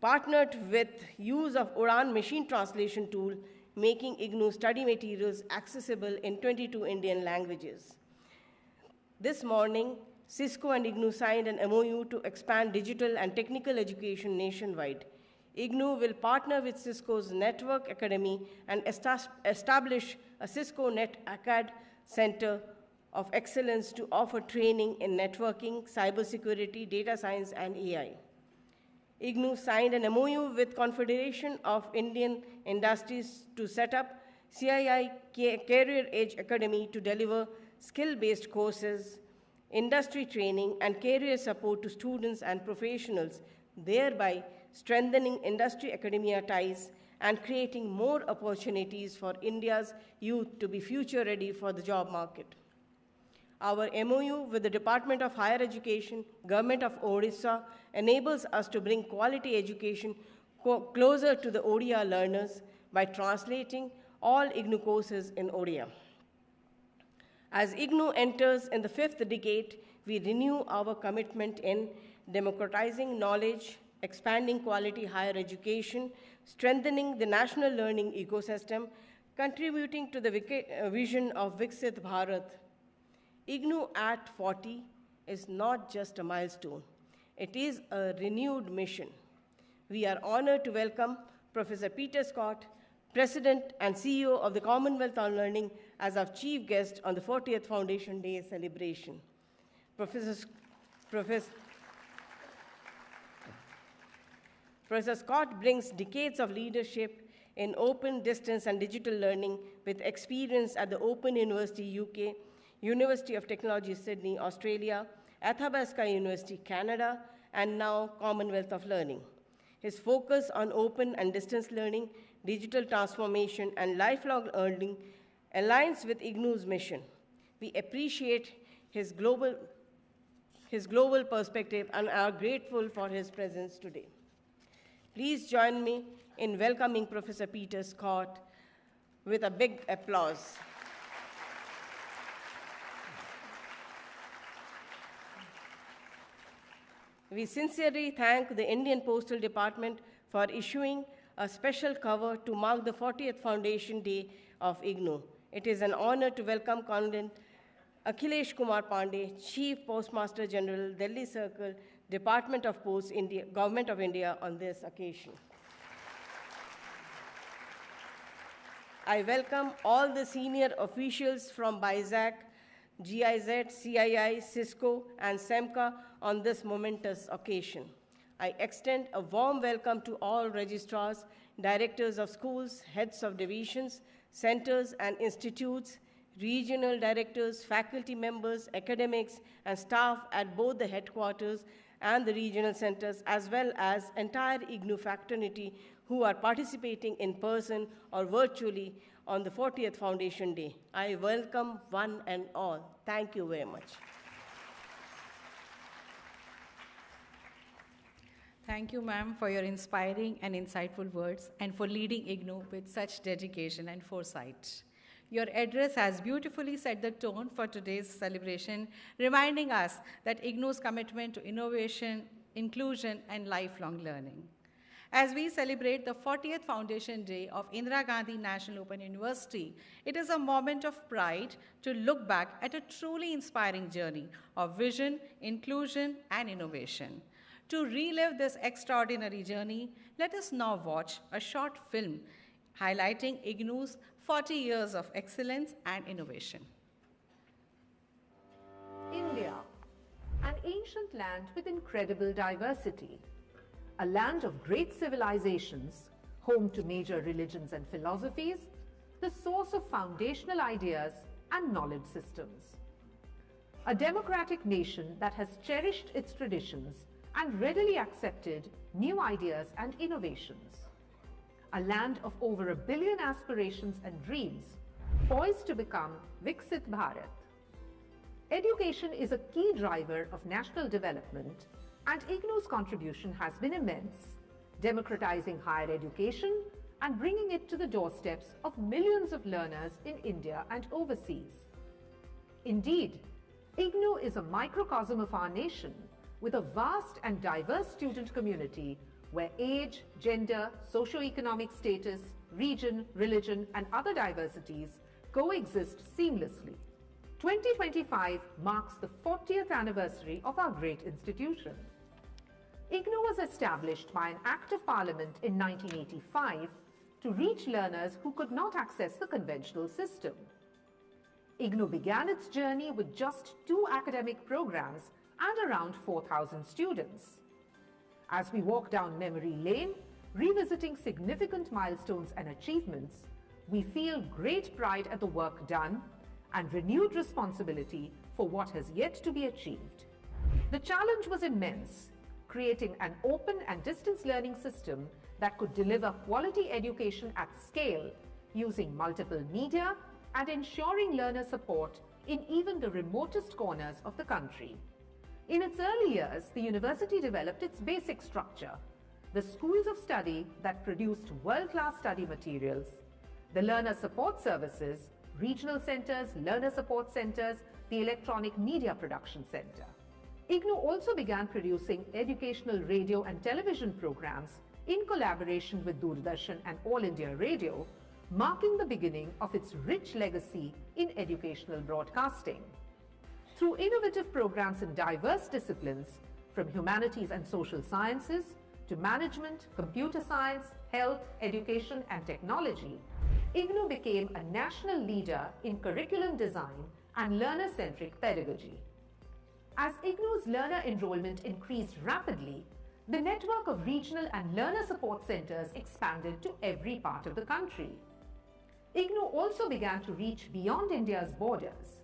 partnered with use of Udan machine translation tool, making IGNOU study materials accessible in 22 Indian languages. This morning, Cisco and IGNOU signed an MOU to expand digital and technical education nationwide. IGNOU will partner with Cisco's Network Academy and establish a Cisco NetAcad Center of Excellence to offer training in networking, cybersecurity, data science, and AI. IGNOU signed an MOU with Confederation of Indian Industries to set up CII Career Edge Academy to deliver skill-based courses, industry training, and career support to students and professionals, thereby strengthening industry-academia ties and creating more opportunities for India's youth to be future-ready for the job market. Our MOU with the Department of Higher Education, Government of Odisha, enables us to bring quality education closer to the Odia learners by translating all IGNOU courses in Odia. As IGNOU enters in the 5th decade, we renew our commitment in democratizing knowledge, expanding quality higher education, strengthening the national learning ecosystem, contributing to the vision of Viksit Bharat, IGNOU at 40 is not just a milestone. It is a renewed mission. We are honored to welcome Professor Peter Scott, President and CEO of the Commonwealth on Learning, as our chief guest on the 40th Foundation Day celebration. Professor Scott brings decades of leadership in open, distance, and digital learning with experience at the Open University UK, University of Technology Sydney, Australia, Athabasca University, Canada, and now Commonwealth of Learning. His focus on open and distance learning, digital transformation, and lifelong learning aligns with IGNOU's mission. We appreciate his global perspective and are grateful for his presence today. Please join me in welcoming Professor Peter Scott with a big applause. We sincerely thank the Indian Postal Department for issuing a special cover to mark the 40th Foundation Day of IGNOU. It is an honor to welcome Colonel Akhilesh Kumar Pandey, Chief Postmaster General, Delhi Circle, Department of Posts, India, Government of India, on this occasion. I welcome all the senior officials from BISAC, GIZ, CII, Cisco, and SEMCA on this momentous occasion. I extend a warm welcome to all registrars, directors of schools, heads of divisions, centers and institutes, regional directors, faculty members, academics, and staff at both the headquarters and the regional centers, as well as entire IGNOU fraternity who are participating in person or virtually on the 40th Foundation Day. I welcome one and all. Thank you very much. Thank you, ma'am, for your inspiring and insightful words and for leading IGNOU with such dedication and foresight. Your address has beautifully set the tone for today's celebration, reminding us that IGNOU's commitment to innovation, inclusion, and lifelong learning. As we celebrate the 40th Foundation Day of Indira Gandhi National Open University, it is a moment of pride to look back at a truly inspiring journey of vision, inclusion, and innovation. To relive this extraordinary journey, let us now watch a short film highlighting IGNOU's 40 years of excellence and innovation. India, an ancient land with incredible diversity, a land of great civilizations, home to major religions and philosophies, the source of foundational ideas and knowledge systems. A democratic nation that has cherished its traditions and readily accepted new ideas and innovations. A land of over 1 billion aspirations and dreams, poised to become Viksit Bharat. Education is a key driver of national development, and IGNOU's contribution has been immense, democratizing higher education and bringing it to the doorsteps of millions of learners in India and overseas. Indeed, IGNOU is a microcosm of our nation, with a vast and diverse student community where age, gender, socio-economic status, region, religion, and other diversities coexist seamlessly. 2025 marks the 40th anniversary of our great institution. IGNOU was established by an Act of Parliament in 1985 to reach learners who could not access the conventional system. IGNOU began its journey with just 2 academic programs and around 4,000 students. As we walk down memory lane, revisiting significant milestones and achievements, we feel great pride at the work done and renewed responsibility for what has yet to be achieved. The challenge was immense, creating an open and distance learning system that could deliver quality education at scale using multiple media and ensuring learner support in even the remotest corners of the country. In its early years, the university developed its basic structure, the schools of study that produced world-class study materials, the learner support services, regional centers, learner support centers, the electronic media production center. IGNOU also began producing educational radio and television programs in collaboration with Doordarshan and All India Radio, marking the beginning of its rich legacy in educational broadcasting. Through innovative programs in diverse disciplines, from humanities and social sciences to management, computer science, health, education, and technology, IGNOU became a national leader in curriculum design and learner-centric pedagogy. As IGNOU's learner enrollment increased rapidly, the network of regional and learner support centers expanded to every part of the country. IGNOU also began to reach beyond India's borders.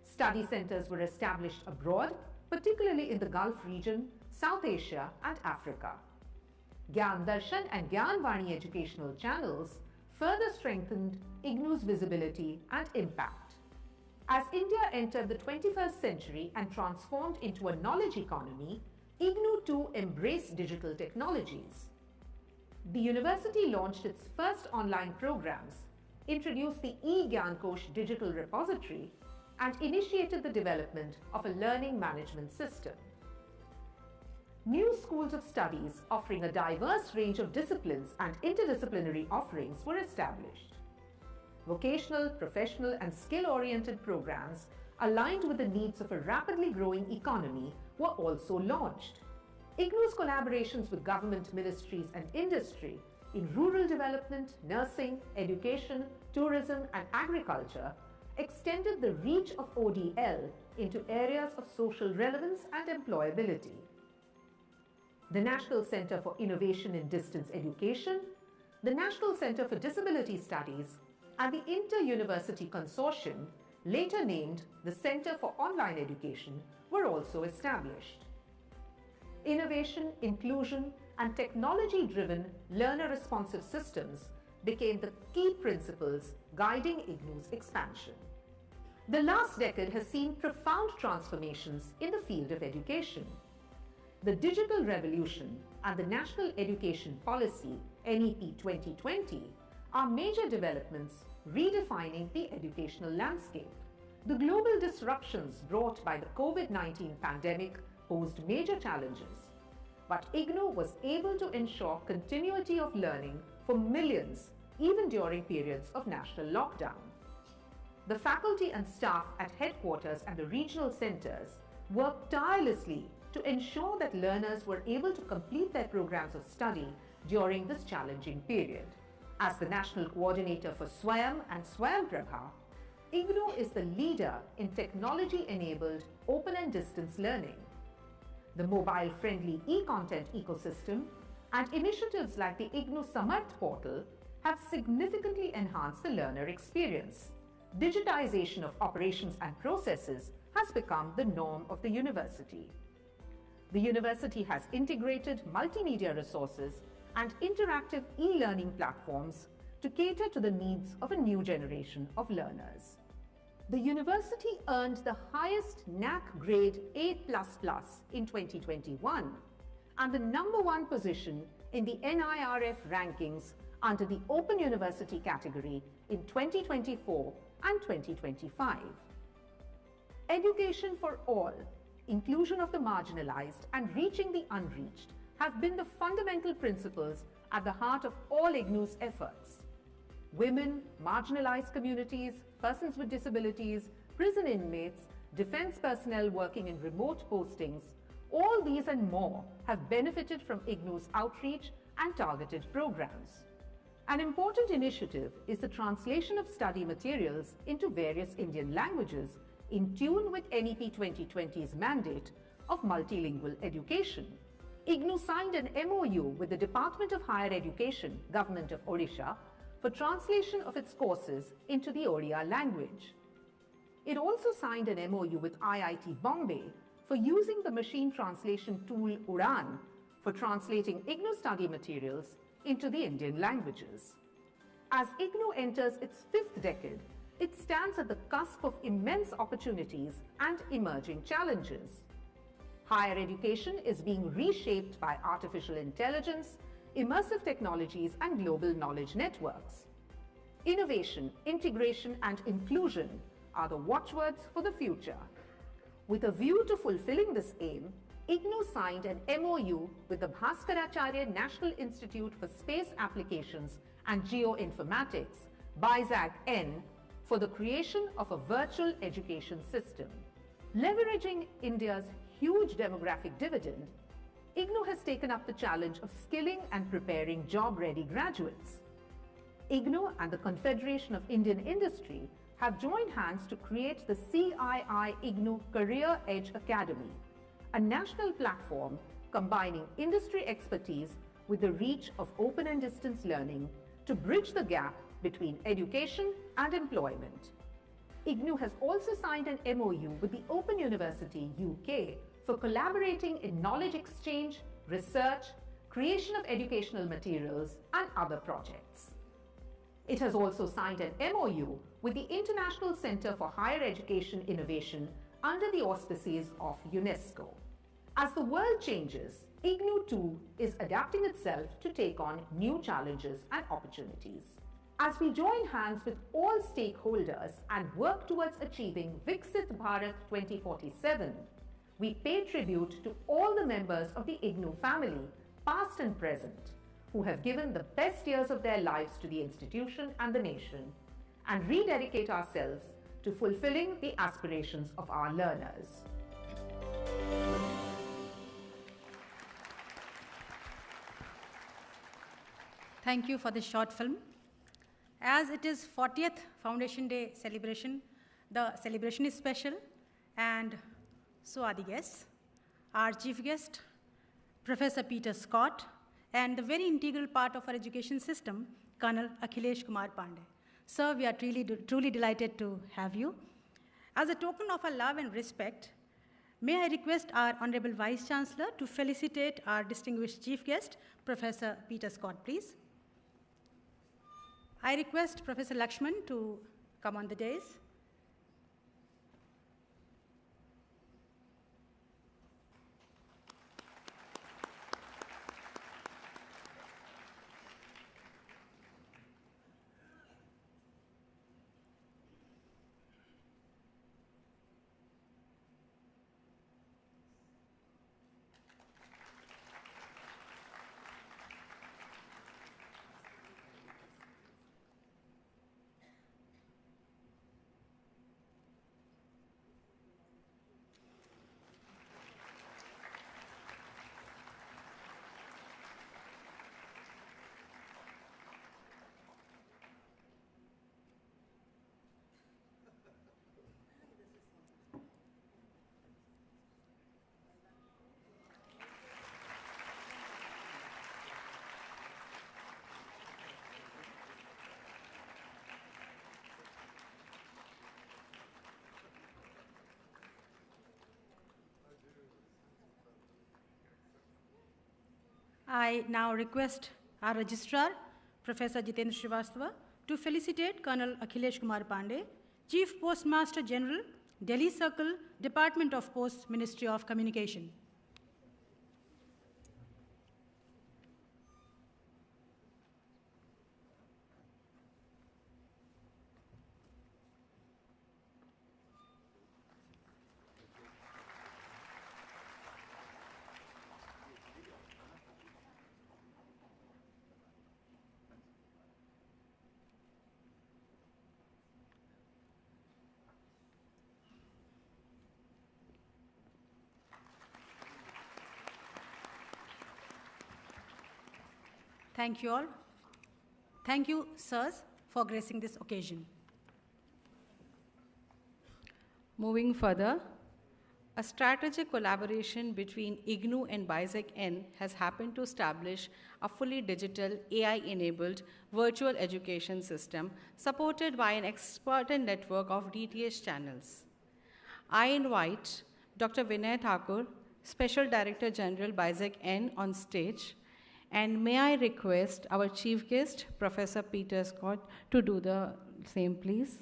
Study centers were established abroad, particularly in the Gulf region, South Asia, and Africa. Gyan Darshan and Gyan Vani educational channels further strengthened IGNOU's visibility and impact. As India entered the 21st century and transformed into a knowledge economy, IGNOU too embraced digital technologies. The university launched its first online programs, introduced the e-Gyankosh digital repository, and initiated the development of a learning management system. New schools of studies offering a diverse range of disciplines and interdisciplinary offerings were established. Vocational, professional, and skill-oriented programs aligned with the needs of a rapidly growing economy were also launched. IGNOU's collaborations with government ministries and industry in rural development, nursing, education, tourism, and agriculture extended the reach of ODL into areas of social relevance and employability. The National Center for Innovation in Distance Education, the National Center for Disability Studies, and the Inter-University Consortium, later named the Center for Online Education, were also established. Innovation, inclusion, and technology-driven learner-responsive systems became the key principles guiding IGNOU's expansion. The last decade has seen profound transformations in the field of education. The digital revolution and the National Education Policy, NEP 2020, are major developments redefining the educational landscape. The global disruptions brought by the COVID-19 pandemic posed major challenges, but IGNOU was able to ensure continuity of learning for millions even during periods of national lockdown. The faculty and staff at headquarters and the regional centers worked tirelessly to ensure that learners were able to complete their programs of study during this challenging period. As the national coordinator for SWAYAM and SWAYAM Prabha, IGNOU is the leader in technology-enabled open and distance learning. The mobile-friendly e-content ecosystem and initiatives like the IGNOU Samarth portal have significantly enhanced the learner experience. Digitization of operations and processes has become the norm of the university. The university has integrated multimedia resources and interactive e-learning platforms to cater to the needs of a new generation of learners. The university earned the highest NAC grade A++ in 2021 and the #1 position in the NIRF rankings under the Open University category in 2024 and 2025. Education for all, inclusion of the marginalized, and reaching the unreached have been the fundamental principles at the heart of all IGNOU's efforts. Women, marginalized communities, persons with disabilities, prison inmates, defense personnel working in remote postings, all these and more have benefited from IGNOU's outreach and targeted programs. An important initiative is the translation of study materials into various Indian languages in tune with NEP 2020's mandate of multilingual education. IGNOU signed an MOU with the Department of Higher Education, Government of Odisha, for translation of its courses into the Odia language. It also signed an MOU with IIT Bombay for using the machine translation tool Udan for translating IGNOU study materials into the Indian languages. As IGNOU enters its 5th decade, it stands at the cusp of immense opportunities and emerging challenges. Higher education is being reshaped by artificial intelligence, immersive technologies, and global knowledge networks. Innovation, integration, and inclusion are the watchwords for the future. With a view to fulfilling this aim, IGNOU signed an MOU with the Bhaskaracharya National Institute for Space Applications and Geoinformatics BISAC-N, for the creation of a virtual education system. Leveraging India's huge demographic dividend, IGNOU has taken up the challenge of skilling and preparing job-ready graduates. IGNOU and the Confederation of Indian Industry have joined hands to create the CII IGNOU Career Edge Academy, a national platform combining industry expertise with the reach of open and distance learning to bridge the gap between education and employment. IGNOU has also signed an MOU with the Open University UK for collaborating in knowledge exchange, research, creation of educational materials, and other projects. It has also signed an MOU with the International Centre for Higher Education Innovation under the auspices of UNESCO. As the world changes, IGNOU too is adapting itself to take on new challenges and opportunities. As we join hands with all stakeholders and work towards achieving Viksit Bharat 2047, we pay tribute to all the members of the IGNOU family, past and present, who have given the best years of their lives to the institution and the nation, and rededicate ourselves to fulfilling the aspirations of our learners. Thank you for this short film. As it is 40th Foundation Day celebration, the celebration is special, and so are the guests. Our chief guest, Professor Peter Scott, and the very integral part of our education system, Colonel Akhilesh Kumar Pandey. Sir, we are truly delighted to have you. As a token of our love and respect, may I request our Honorable Vice Chancellor to felicitate our distinguished chief guest, Professor Peter Scott, please. I request Professor Lakshman to come on the dais. I now request our Registrar, Professor Jitendra Srivastava, to felicitate Colonel Akhilesh Kumar Pandey, Chief Postmaster General, Delhi Circle, Department of Posts, Ministry of Communication. Thank you all. Thank you, sirs, for gracing this occasion. Moving further, a strategic collaboration between IGNOU and BISAC-N has happened to establish a fully digital, AI-enabled virtual education system supported by an expert network of DTH channels. I invite Dr. Vinay Thakur, Special Director General, BISAC-N, on stage. And may I request our chief guest, Professor Peter Scott, to do the same, please.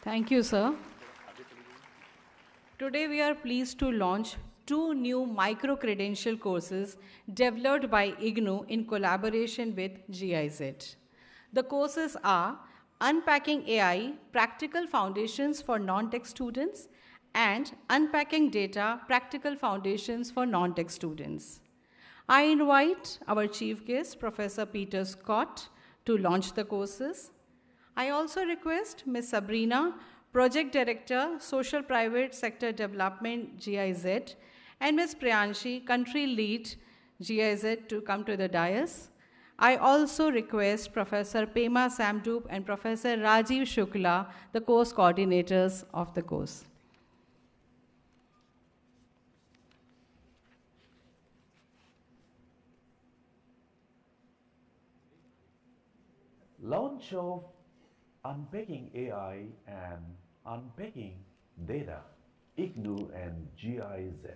Thank you, sir. Today we are pleased to launch 2 new micro-credential courses developed by IGNOU in collaboration with GIZ. The courses are Unpacking AI, Practical Foundations for Non-Tech Students, and Unpacking Data, Practical Foundations for Non-Tech Students. I invite our chief guest, Professor Peter Scott, to launch the courses. I also request Ms. Sabrina, Project Director, Social Private Sector Development, GIZ, and Ms. Priyanshi, Country Lead, GIZ, to come to the dais. I also request Professor Pema Samdoop and Professor Rajiv Shukla, the course coordinators of the course. Launch of Unpacking AI and Unpacking Data, IGNOU and GIZ.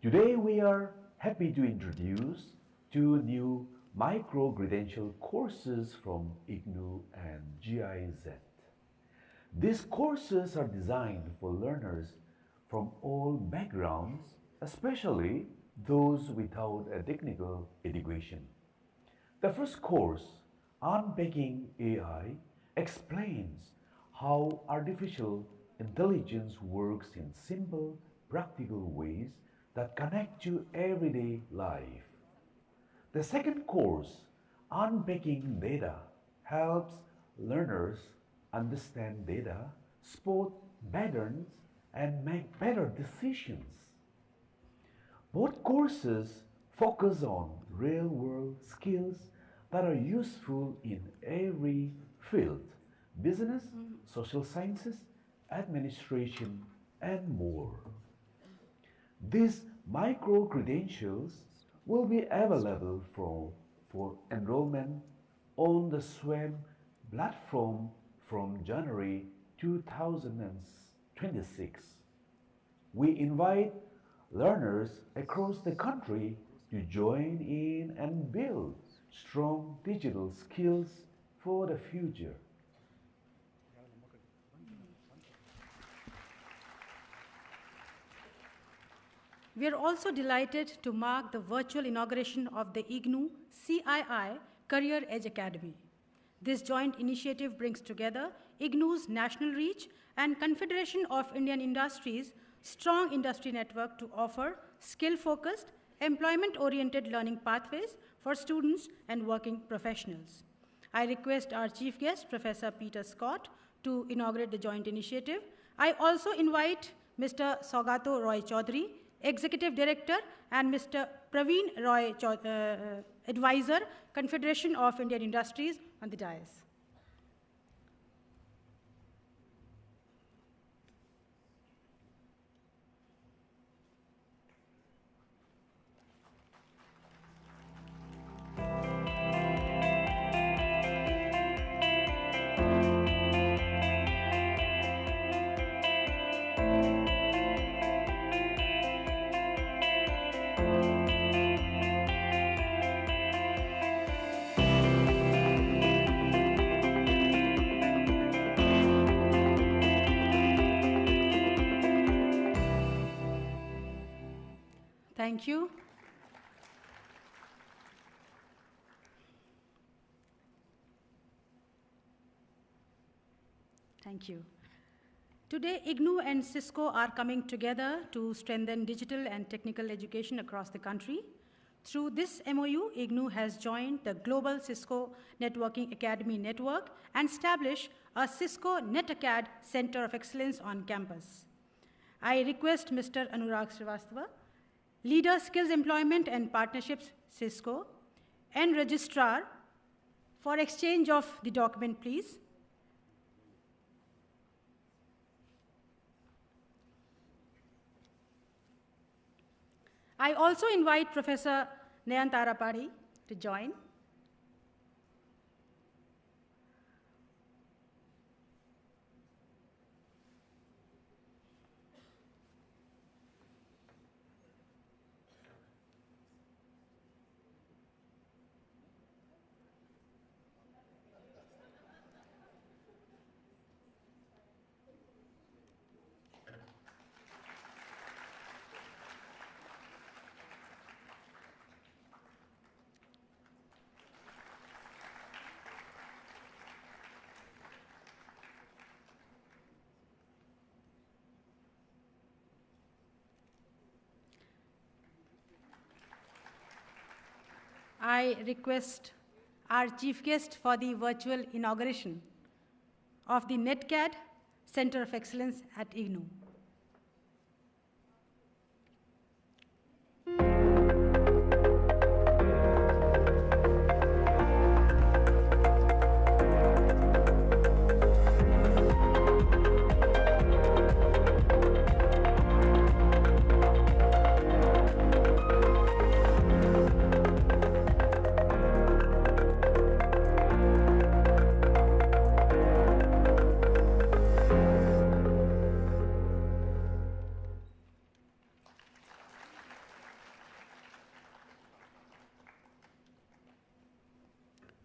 Today we are happy to introduce 2 new micro-credential courses from IGNOU and GIZ. These courses are designed for learners from all backgrounds, especially those without a technical education. The first course, Unpacking AI, explains how artificial intelligence works in simple, practical ways that connect to everyday life. The second course, Unpacking Data, helps learners understand data, spot patterns, and make better decisions. Both courses focus on real-world skills that are useful in every field: business, social sciences, administration, and more. These micro-credentials will be available for enrollment on the SWAM platform from January 2026. We invite learners across the country to join in and build strong digital skills for the future. We are also delighted to mark the virtual inauguration of the IGNOU CII Career Edge Academy. This joint initiative brings together IGNOU's national reach and Confederation of Indian Industries' strong industry network to offer skill-focused, employment-oriented learning pathways for students and working professionals. I request our chief guest, Professor Peter Scott, to inaugurate the joint initiative. I also invite Mr. Saugato Roy Chaudhary, Executive Director, and Mr. Praveen Roy, Advisor, Confederation of Indian Industries, on the dais. Thank you. Thank you. Today, IGNOU and Cisco are coming together to strengthen digital and technical education across the country. Through this MOU, IGNOU has joined the Global Cisco Networking Academy Network and established a Cisco NetAcad Center of Excellence on campus. I request Mr. Anurag Srivastava, Leader Skills Employment and Partnerships, Cisco, and Registrar, for exchange of the document, please. I also invite Professor Nayantara Padi to join. I request our chief guest for the virtual inauguration of the NetCAD Center of Excellence at IGNOU.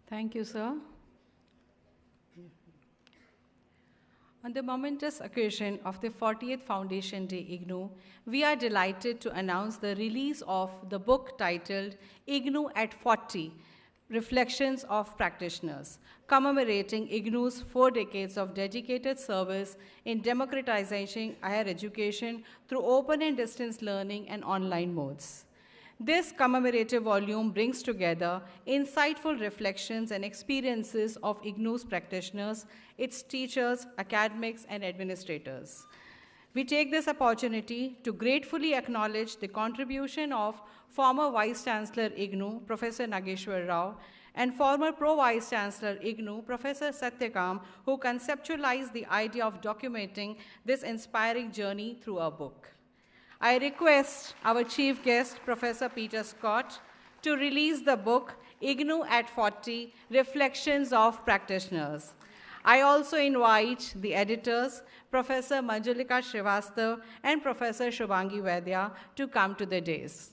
Thank you, sir. On the momentous occasion of the 40th Foundation Day IGNOU, we are delighted to announce the release of the book titled IGNOU at 40, Reflections of Practitioners, commemorating IGNOU's 4 decades of dedicated service in democratizing higher education through open and distance learning and online modes. This commemorative volume brings together insightful reflections and experiences of IGNOU's practitioners, its teachers, academics, and administrators. We take this opportunity to gratefully acknowledge the contribution of former Vice Chancellor IGNOU, Professor Nageshwar Rao, and former Pro-Vice Chancellor IGNOU, Professor Satyakam, who conceptualized the idea of documenting this inspiring journey through a book. I request our chief guest, Professor Peter Scott, to release the book, IGNOU at 40, Reflections of Practitioners. I also invite the editors, Professor Manjulika Srivastava and Professor Shubhangi Vaidya, to come to the dais.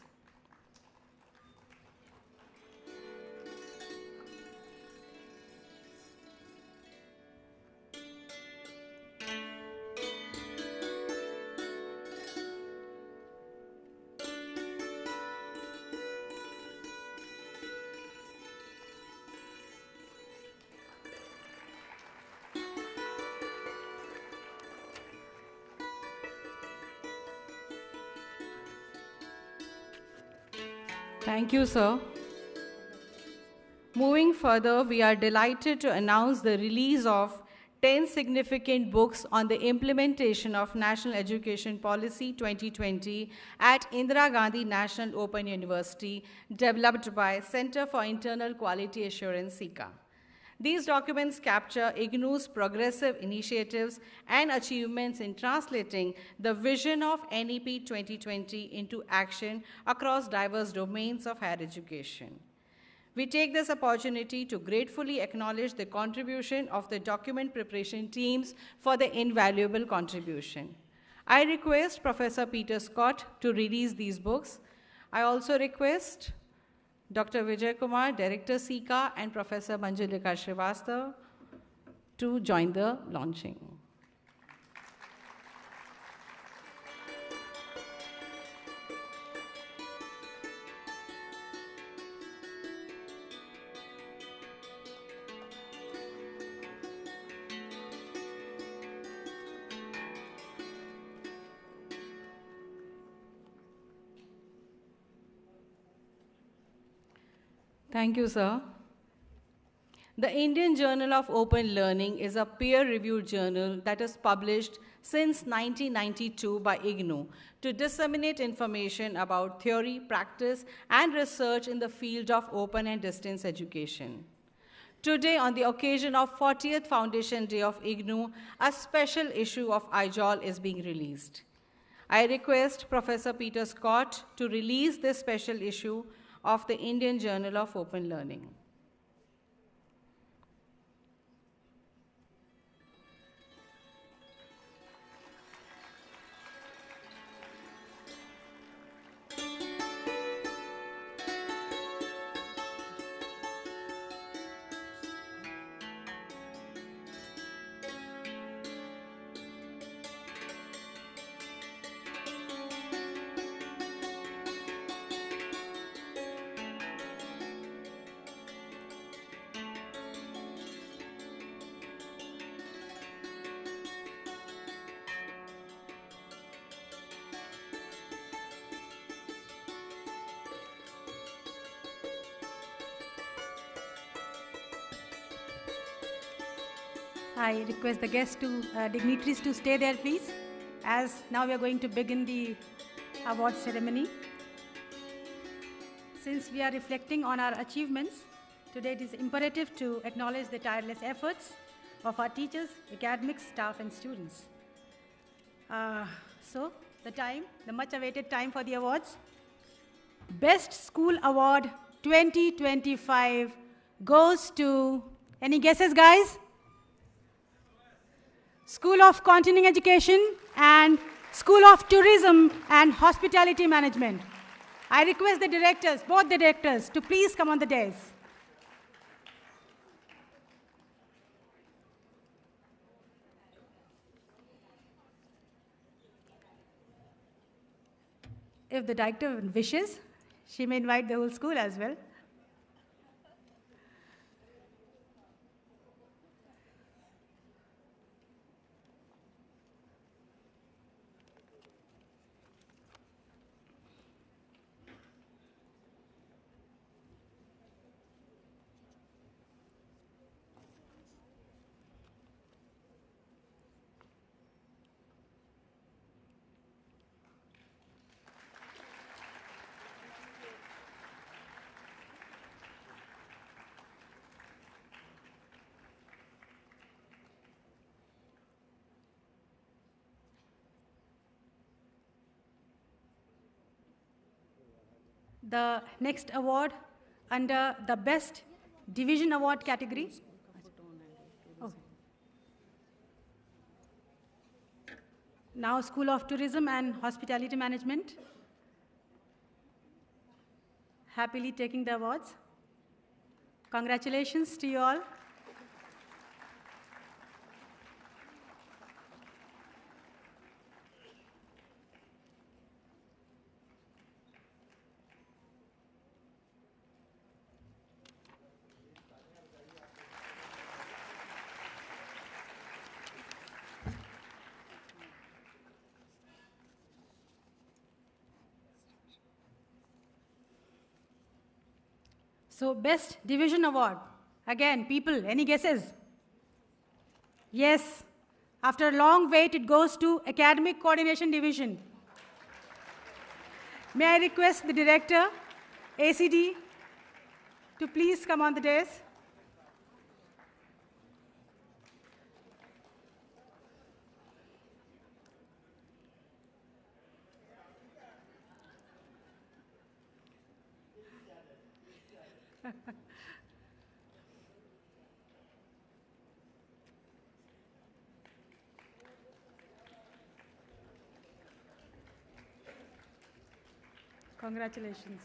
Thank you, sir. Moving further, we are delighted to announce the release of 10 significant books on the implementation of National Education Policy 2020 at Indira Gandhi National Open University, developed by Center for Internal Quality Assurance, SICA. These documents capture IGNOU's progressive initiatives and achievements in translating the vision of NEP 2020 into action across diverse domains of higher education. We take this opportunity to gratefully acknowledge the contribution of the document preparation teams for the invaluable contribution. I request Professor Peter Scott to release these books. I also request Dr. Vijay Kumar, Director SICA, and Professor Manjulika Srivastava to join the launching. Thank you, sir. The Indian Journal of Open Learning is a peer-reviewed journal that is published since 1992 by IGNOU to disseminate information about theory, practice, and research in the field of open and distance education. Today, on the occasion of 40th Foundation Day of IGNOU, a special issue of IJOL is being released. I request Professor Peter Scott to release this special issue of the Indian Journal of Open Learning. I request the guests to, dignitaries to stay there, please, as now we are going to begin the award ceremony. Since we are reflecting on our achievements, today it is imperative to acknowledge the tireless efforts of our teachers, academics, staff, and students. So, the much-awaited time for the awards. Best School Award 2025 goes to, any guesses, guys? School of Continuing Education and School of Tourism and Hospitality Management. I request the directors, both the directors, to please come on the dais. If the director wishes, she may invite the whole school as well. The next award under the Best Division Award category. Oh. Now School of Tourism and Hospitality Management. Happily taking the awards. Congratulations to you all. So, Best Division Award. Again, people, any guesses? Yes. After a long wait, it goes to Academic Coordination Division. May I request the Director, ACD, to please come on the dais? Congratulations.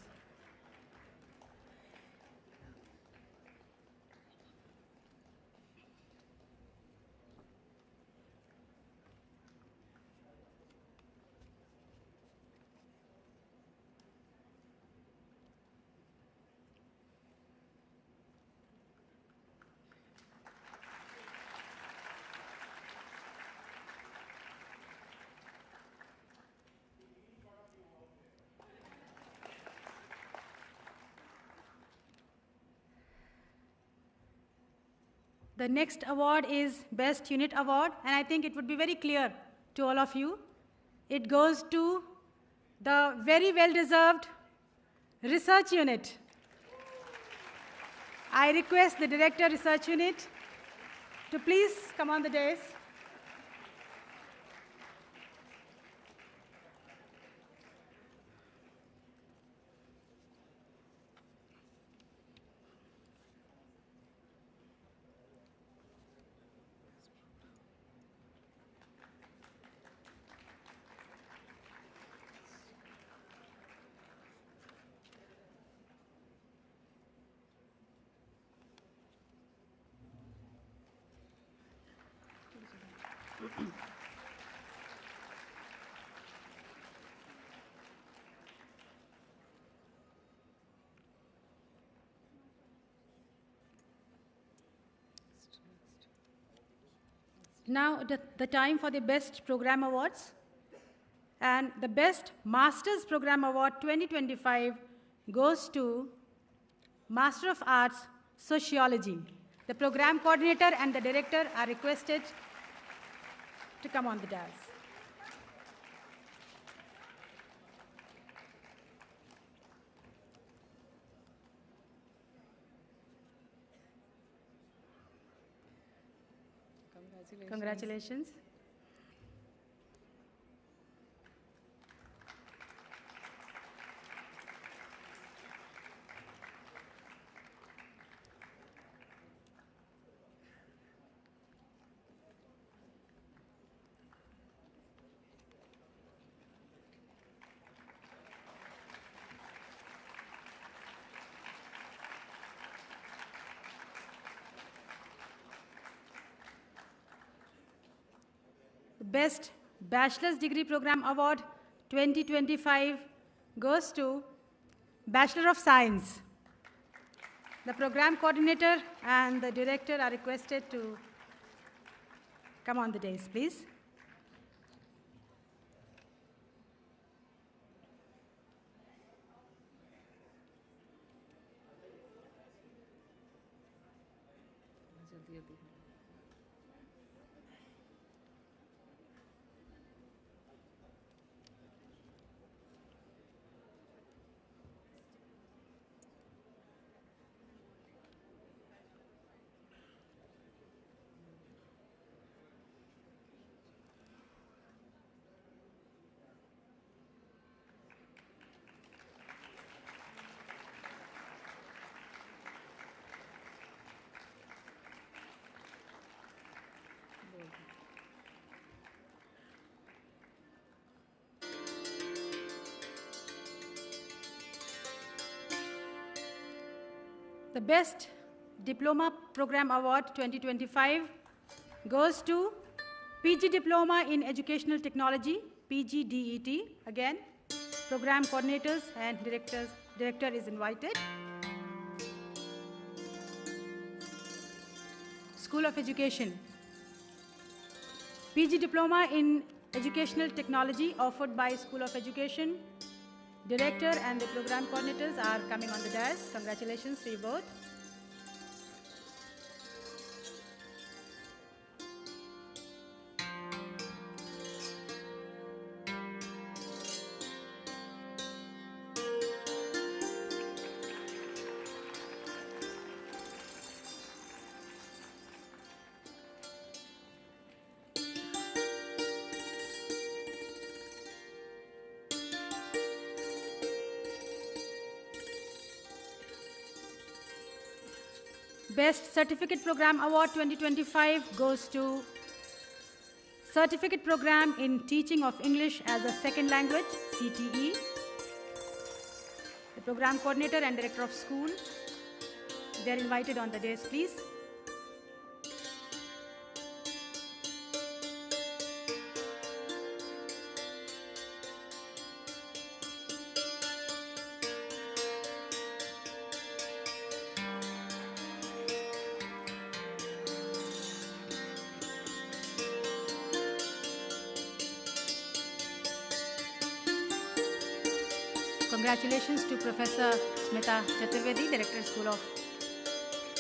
The next award is Best Unit Award, and I think it would be very clear to all of you. It goes to the very well-deserved Research Unit. I request the Director, Research Unit, to please come on the dais. Now the time for the Best Program Awards. And the Best Master's Program Award 2025 goes to Master of Arts, Sociology. The program coordinator and the director are requested to come on the dais. Congratulations. Best Bachelor's Degree Program Award 2025 goes to Bachelor of Science. The program coordinator and the director are requested to come on the dais, please. The Best Diploma Program Award 2025 goes to PG Diploma in Educational Technology, PGDET. Again, program coordinators and director is invited. School of Education. PG Diploma in Educational Technology offered by School of Education. Director and the program coordinators are coming on the dais. Congratulations to you both. Best Certificate Program Award 2025 goes to Certificate Program in Teaching of English as a Second Language, CTE. The program coordinator and director of school, they are invited on the dais, please. Congratulations to Professor Smita Chaturvedi, Director School of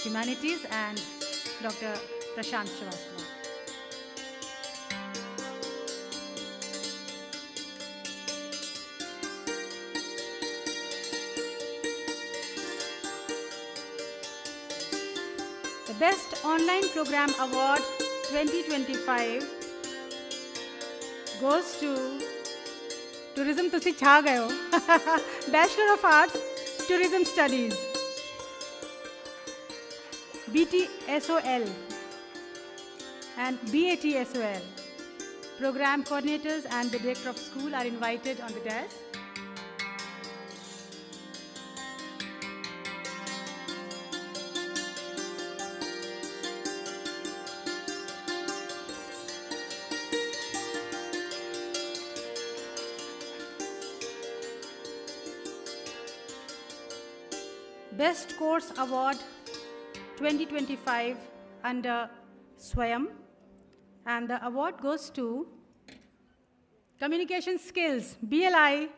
Humanities, and Dr. Prashant Srivastava. The Best Online Program Award 2025 goes to Tourism to छा गए हो Bachelor of Arts, Tourism Studies, BTSOL and BATSOL. Program coordinators and the director of school are invited on the dais. Best Course Award 2025 under Swayam, and the award goes to Communication Skills, BLI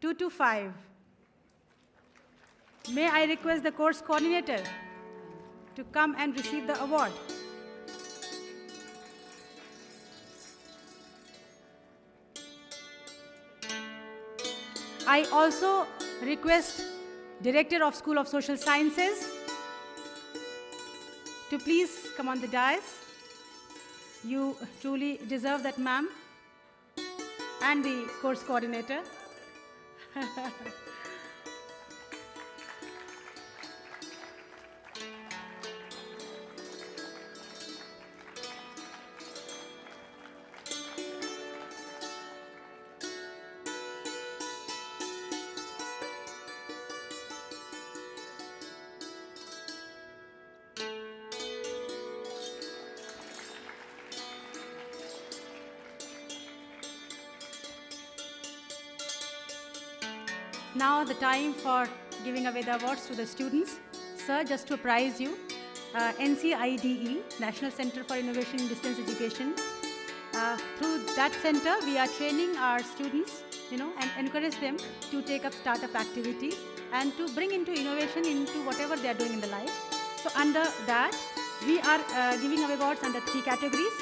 225. May I request the course coordinator to come and receive the award. I also request Director of School of Social Sciences to please come on the dais. You truly deserve that, ma'am, and the course coordinator. Now the time for giving away the awards to the students. Sir, just to apprise you, NCIDE, National Center for Innovation in Distance Education, through that center we are training our students, and encourage them to take up startup activities and to bring into innovation into whatever they are doing in the life. So under that, we are giving away awards under 3 categories.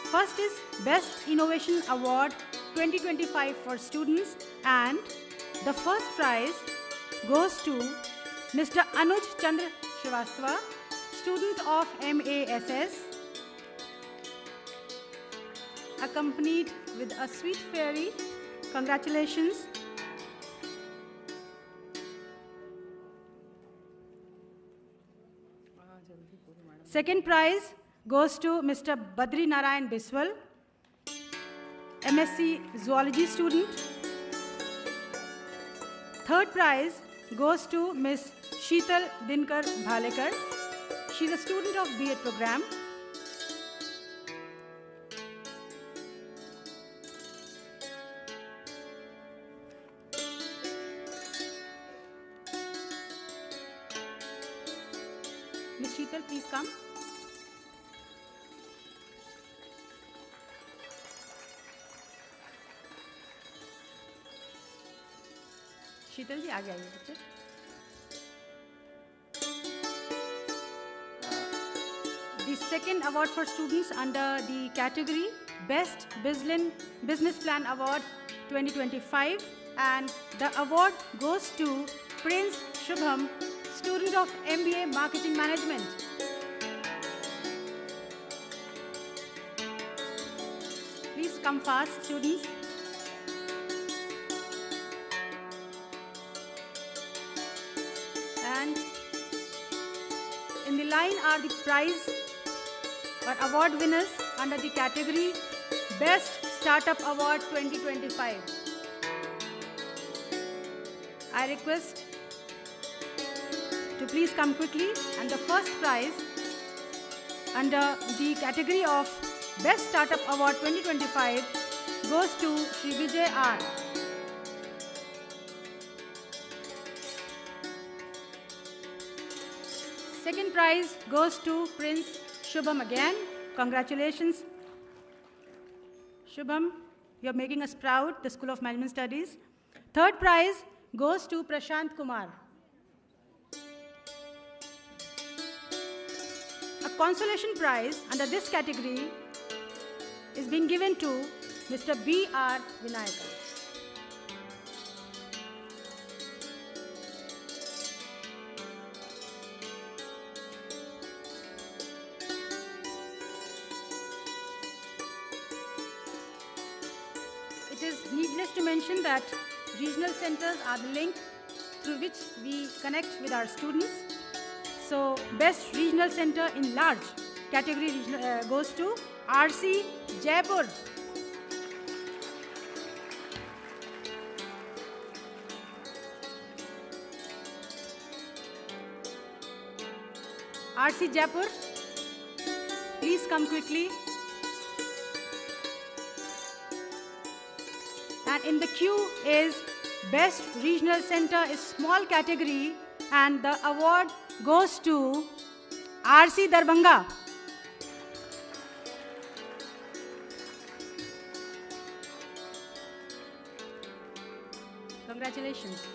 First is Best Innovation Award 2025 for students, and the first prize goes to Mr. Anuj Chandra Srivastava, student of MASS, accompanied with a sweet fairy. Congratulations. Second prize goes to Mr. Badri Narayan Biswal, MSc Zoology student. Third prize goes to Ms. Sheetal Dinkar Bhalekar. She's a student of B.Ed program. Ms. Sheetal, please come. शीतल जी आगे आइए बच्चे. The second award for students under the category Best Business Plan Award 2025, and the award goes to Prince Shubham, student of MBA Marketing Management. Please come fast, students. And in the line are the prize or award winners under the category Best Startup Award 2025. I request to please come quickly, and the first prize under the category of Best Startup Award 2025 goes to Shri Vijay R. Second prize goes to Prince Shubham again. Congratulations, Shubham. You're making us proud, the School of Management Studies. Third prize goes to Prashant Kumar. A consolation prize under this category is being given to Mr. B.R. Vinayaka. It is needless to mention that regional centers are the link through which we connect with our students. So, Best Regional Center in large category goes to RC Jaipur. RC Jaipur, please come quickly. And in the queue is Best Regional Center is small category, and the award goes to RC Darbhanga. Congratulations.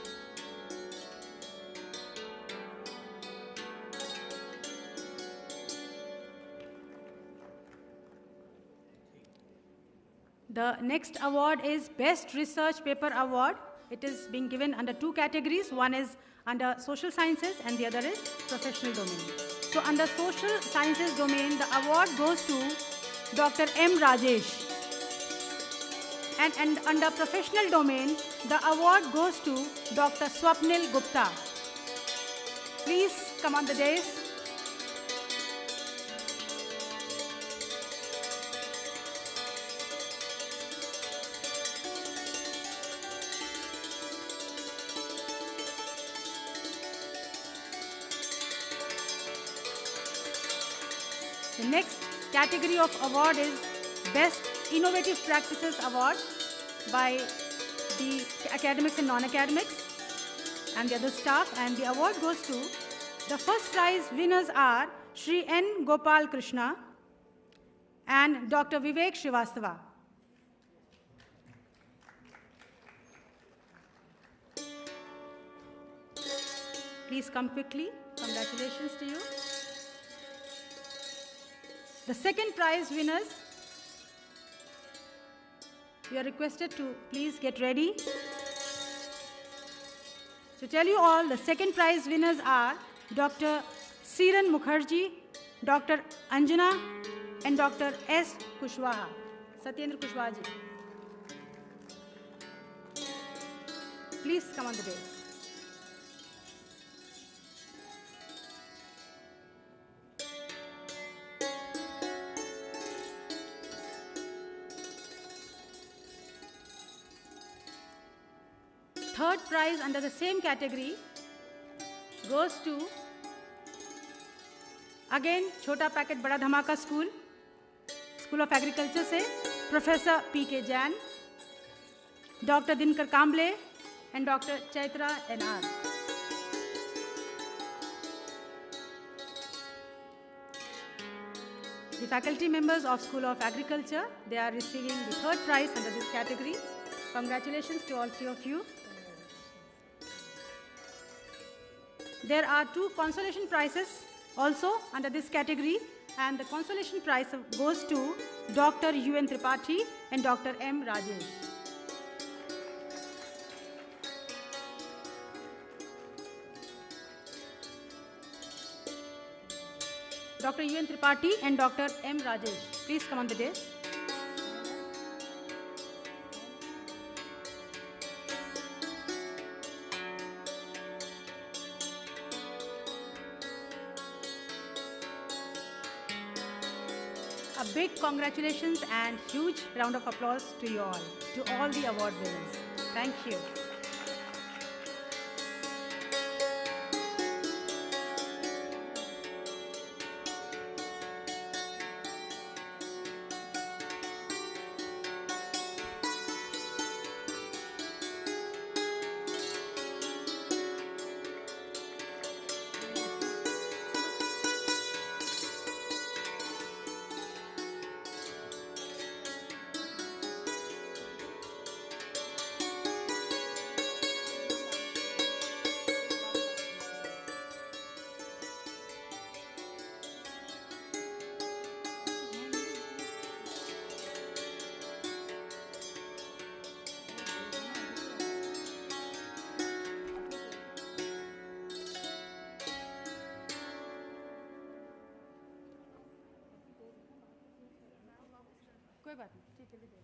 The next award is Best Research Paper Award. It is being given under two categories. One is under social sciences and the other is professional domain. So under social sciences domain, the award goes to Dr. M. Rajesh. And under professional domain, the award goes to Dr. Swapnil Gupta. Please come on the dais. The next category of award is Best Innovative Practices Award by the academics and non-academics and the other staff, and the award goes to the first prize winners are Shri N. Gopal Krishna and Dr. Vivek Srivastava. Please come quickly. Congratulations to you. The second prize winners, you are requested to please get ready. To tell you all, the second prize winners are Dr. Siran Mukherjee, Dr. Anjana, and Dr. S. Kushwaha, Satyendra Kushwaha ji. Please come on the dais. Third prize under the same category goes to, again, Chota Packet Bada Dhamaka School, School of Agriculture se Professor P.K. Jain, Dr. Dinkar Kamble, and Dr. Chaitra N.R. The faculty members of School of Agriculture, they are receiving the third prize under this category. Congratulations to all three of you. There are two consolation prizes also under this category, and the consolation prize goes to Dr. U.N. Tripathi and Dr. M. Rajesh. Dr. U.N. Tripathi and Dr. M. Rajesh, please come on the dais. A big congratulations and huge round of applause to you all, to all the award winners. Thank you. कोई बात नहीं, ठीक है, ले दो।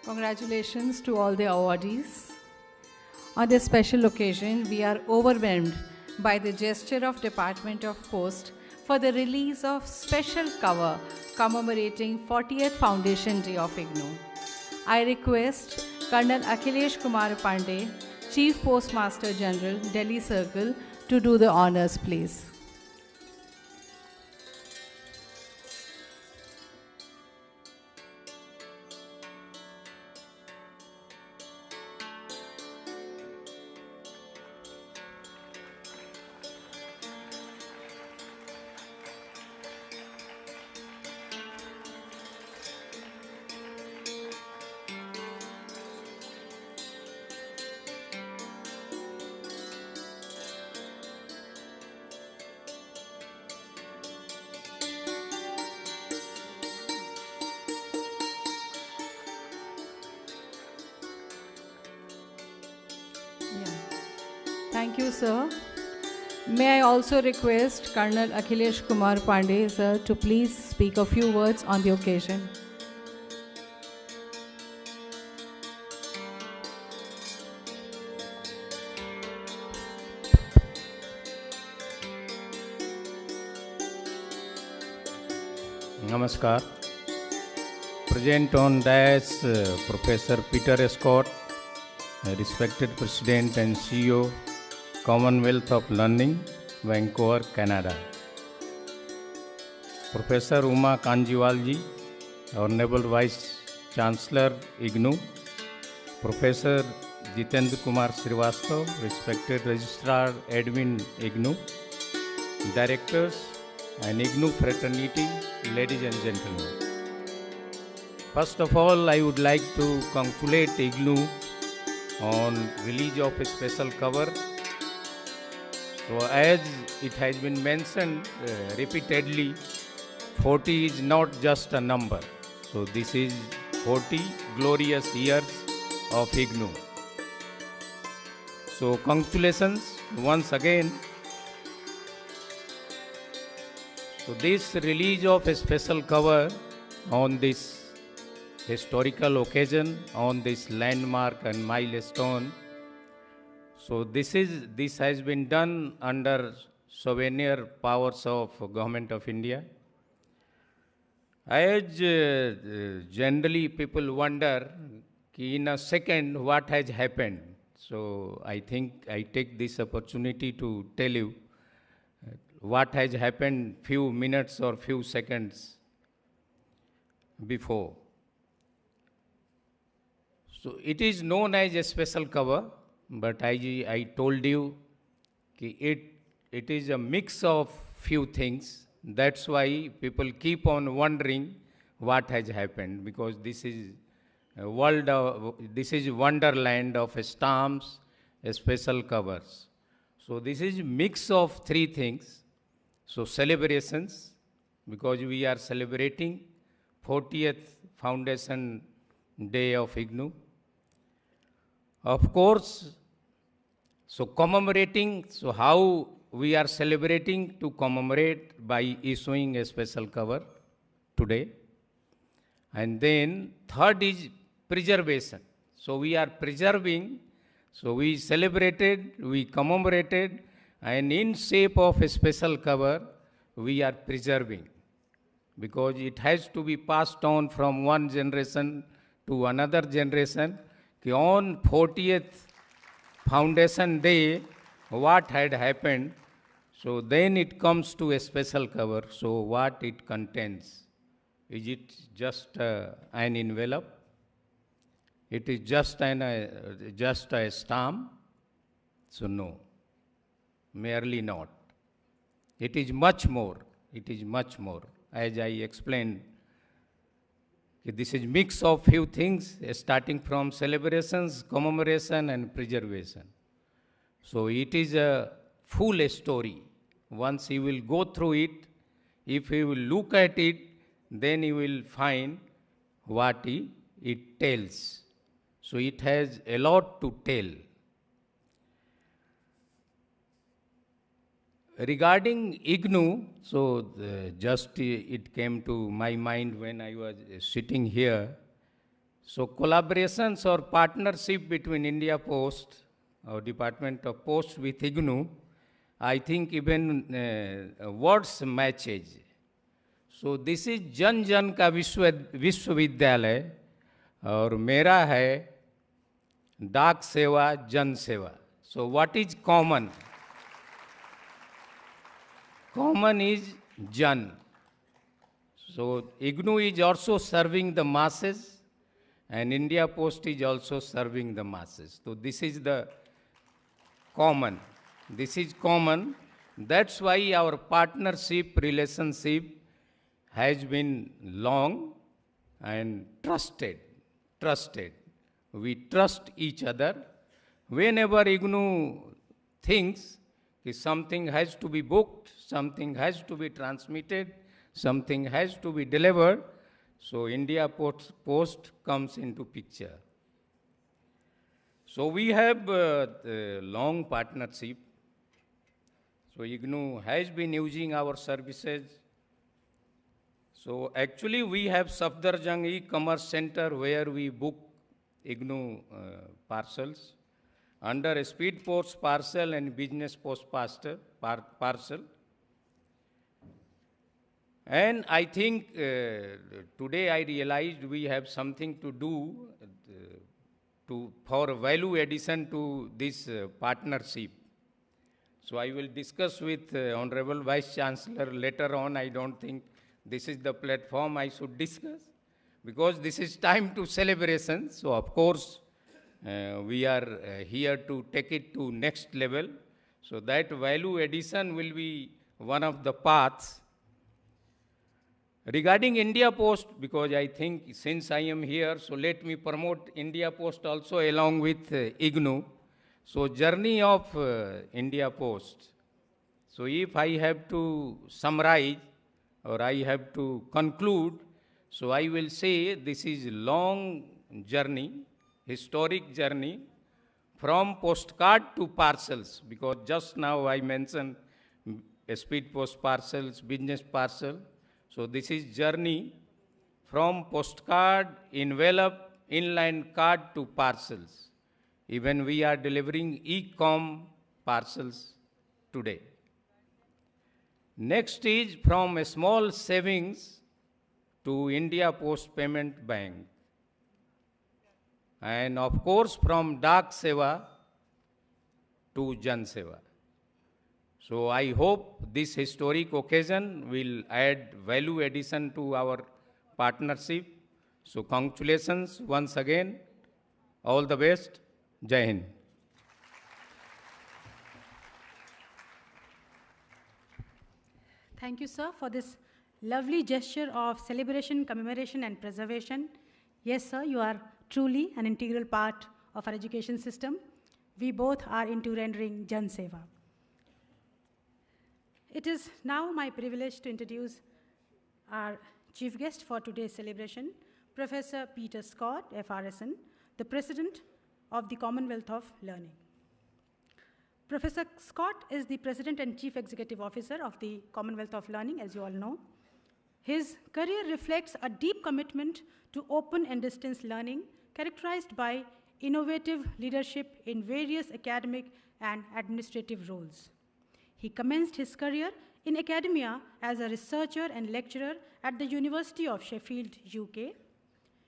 Congratulations to all the awardees. On this special occasion, we are overwhelmed by the gesture of Department of Post for the release of special cover commemorating 40th Foundation Day of IGNOU. I request Colonel Akhilesh Kumar Pandey, Chief Postmaster General, Delhi Circle, to do the honors, please. Thank you, sir. May I also request Colonel Akhilesh Kumar Pandey, sir, to please speak a few words on the occasion. Namaskar. Present on dais Professor Peter Scott, respected President and CEO, Commonwealth of Learning, Vancouver, Canada. Professor Uma Kanjiwalji, Honorable Vice Chancellor, IGNOU. Professor Jitendra Kumar Srivastav, respected Registrar, Admin, IGNOU. Directors and IGNOU fraternity, ladies and gentlemen. First of all, I would like to congratulate IGNOU on release of a special cover. So as it has been mentioned repeatedly, 40 is not just a number. So this is 40 glorious years of IGNOU. So congratulations once again. So this release of a special cover on this historical occasion, on this landmark and milestone. So this has been done under sovereign powers of Government of India. As generally people wonder, in a second what has happened. So I think I take this opportunity to tell you what has happened few minutes or few seconds before. So it is known as a special cover, but I told you it is a mix of few things. That's why people keep on wondering what has happened, because this is a world this is wonderland of stamps, special covers. So this is mix of three things. So celebrations, because we are celebrating 40th Foundation Day of IGNOU. Of course, so commemorating, so how we are celebrating to commemorate by issuing a special cover today. And then third is preservation. So we are preserving, so we celebrated, we commemorated, and in shape of a special cover, we are preserving. Because it has to be passed on from one generation to another generation. On 40th Foundation Day, what had happened, so then it comes to a special cover. So what it contains? Is it just an envelope? It is just a stamp? So no, merely not. It is much more. It is much more. As I explained, this is mix of few things, starting from celebrations, commemoration, and preservation. So it is a full story. Once you will go through it, if you will look at it, then you will find what it tells. So it has a lot to tell. Regarding IGNOU, so just it came to my mind when I was sitting here. So collaborations or partnership between India Post, or Department of Post with IGNOU, I think even words matches. So this is जन जन का विश्वविद्यालय और मेरा है डाक सेवा जन सेवा. So what is common? Common is Jan. So IGNOU is also serving the masses and India Post is also serving the masses. So this is the common. This is common. That's why our partnership relationship has been long and trusted. We trust each other. Whenever IGNOU thinks that something has to be booked, something has to be transmitted, something has to be delivered, so India Post comes into picture. So we have a long partnership. So IGNOU has been using our services. So actually we have Safdarjung e-commerce center where we book IGNOU parcels under Speed Post parcel and Business Post parcel. And I think today I realized we have something to do for value addition to this partnership. So I will discuss with Honorable Vice Chancellor later on. I don't think this is the platform I should discuss because this is time to celebration. So of course we are here to take it to next level. So that value addition will be one of the paths. Regarding India Post, because I think since I am here, so let me promote India Post also along with IGNOU. So journey of India Post. So if I have to summarize or I have to conclude, so I will say this is a long journey, historic journey from postcard to parcels, because just now I mentioned Speed Post parcels, business parcel. So this is journey from postcard, envelope, inline card to parcels. Even we are delivering e-com parcels today. Next is from a small savings to India Post Payment Bank. And of course from Dak Seva to Jan Seva. So I hope this historic occasion will add value addition to our partnership. So congratulations once again. All the best. Jai Hind. Thank you, sir, for this lovely gesture of celebration, commemoration, and preservation. Yes, sir, you are truly an integral part of our education system. We both are into rendering Jan Seva. It is now my privilege to introduce our chief guest for today's celebration, Professor Peter Scott, FRSN, the President of the Commonwealth of Learning. Professor Scott is the President and Chief Executive Officer of the Commonwealth of Learning, as you all know. His career reflects a deep commitment to open and distance learning, characterized by innovative leadership in various academic and administrative roles. He commenced his career in academia as a researcher and lecturer at the University of Sheffield, UK.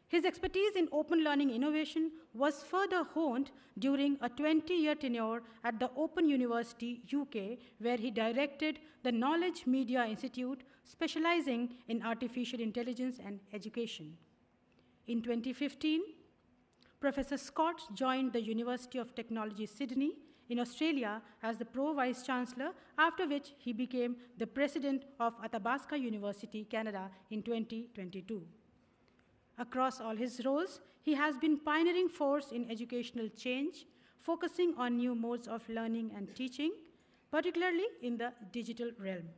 His expertise in open learning innovation was further honed during a 20-year tenure at the Open University, UK, where he directed the Knowledge Media Institute, specializing in artificial intelligence and education. In 2015, Professor Scott joined the University of Technology, Sydney, in Australia as the Pro-Vice Chancellor, after which he became the President of Athabasca University, Canada in 2022. Across all his roles, he has been pioneering force in educational change, focusing on new modes of learning and teaching, particularly in the digital realm.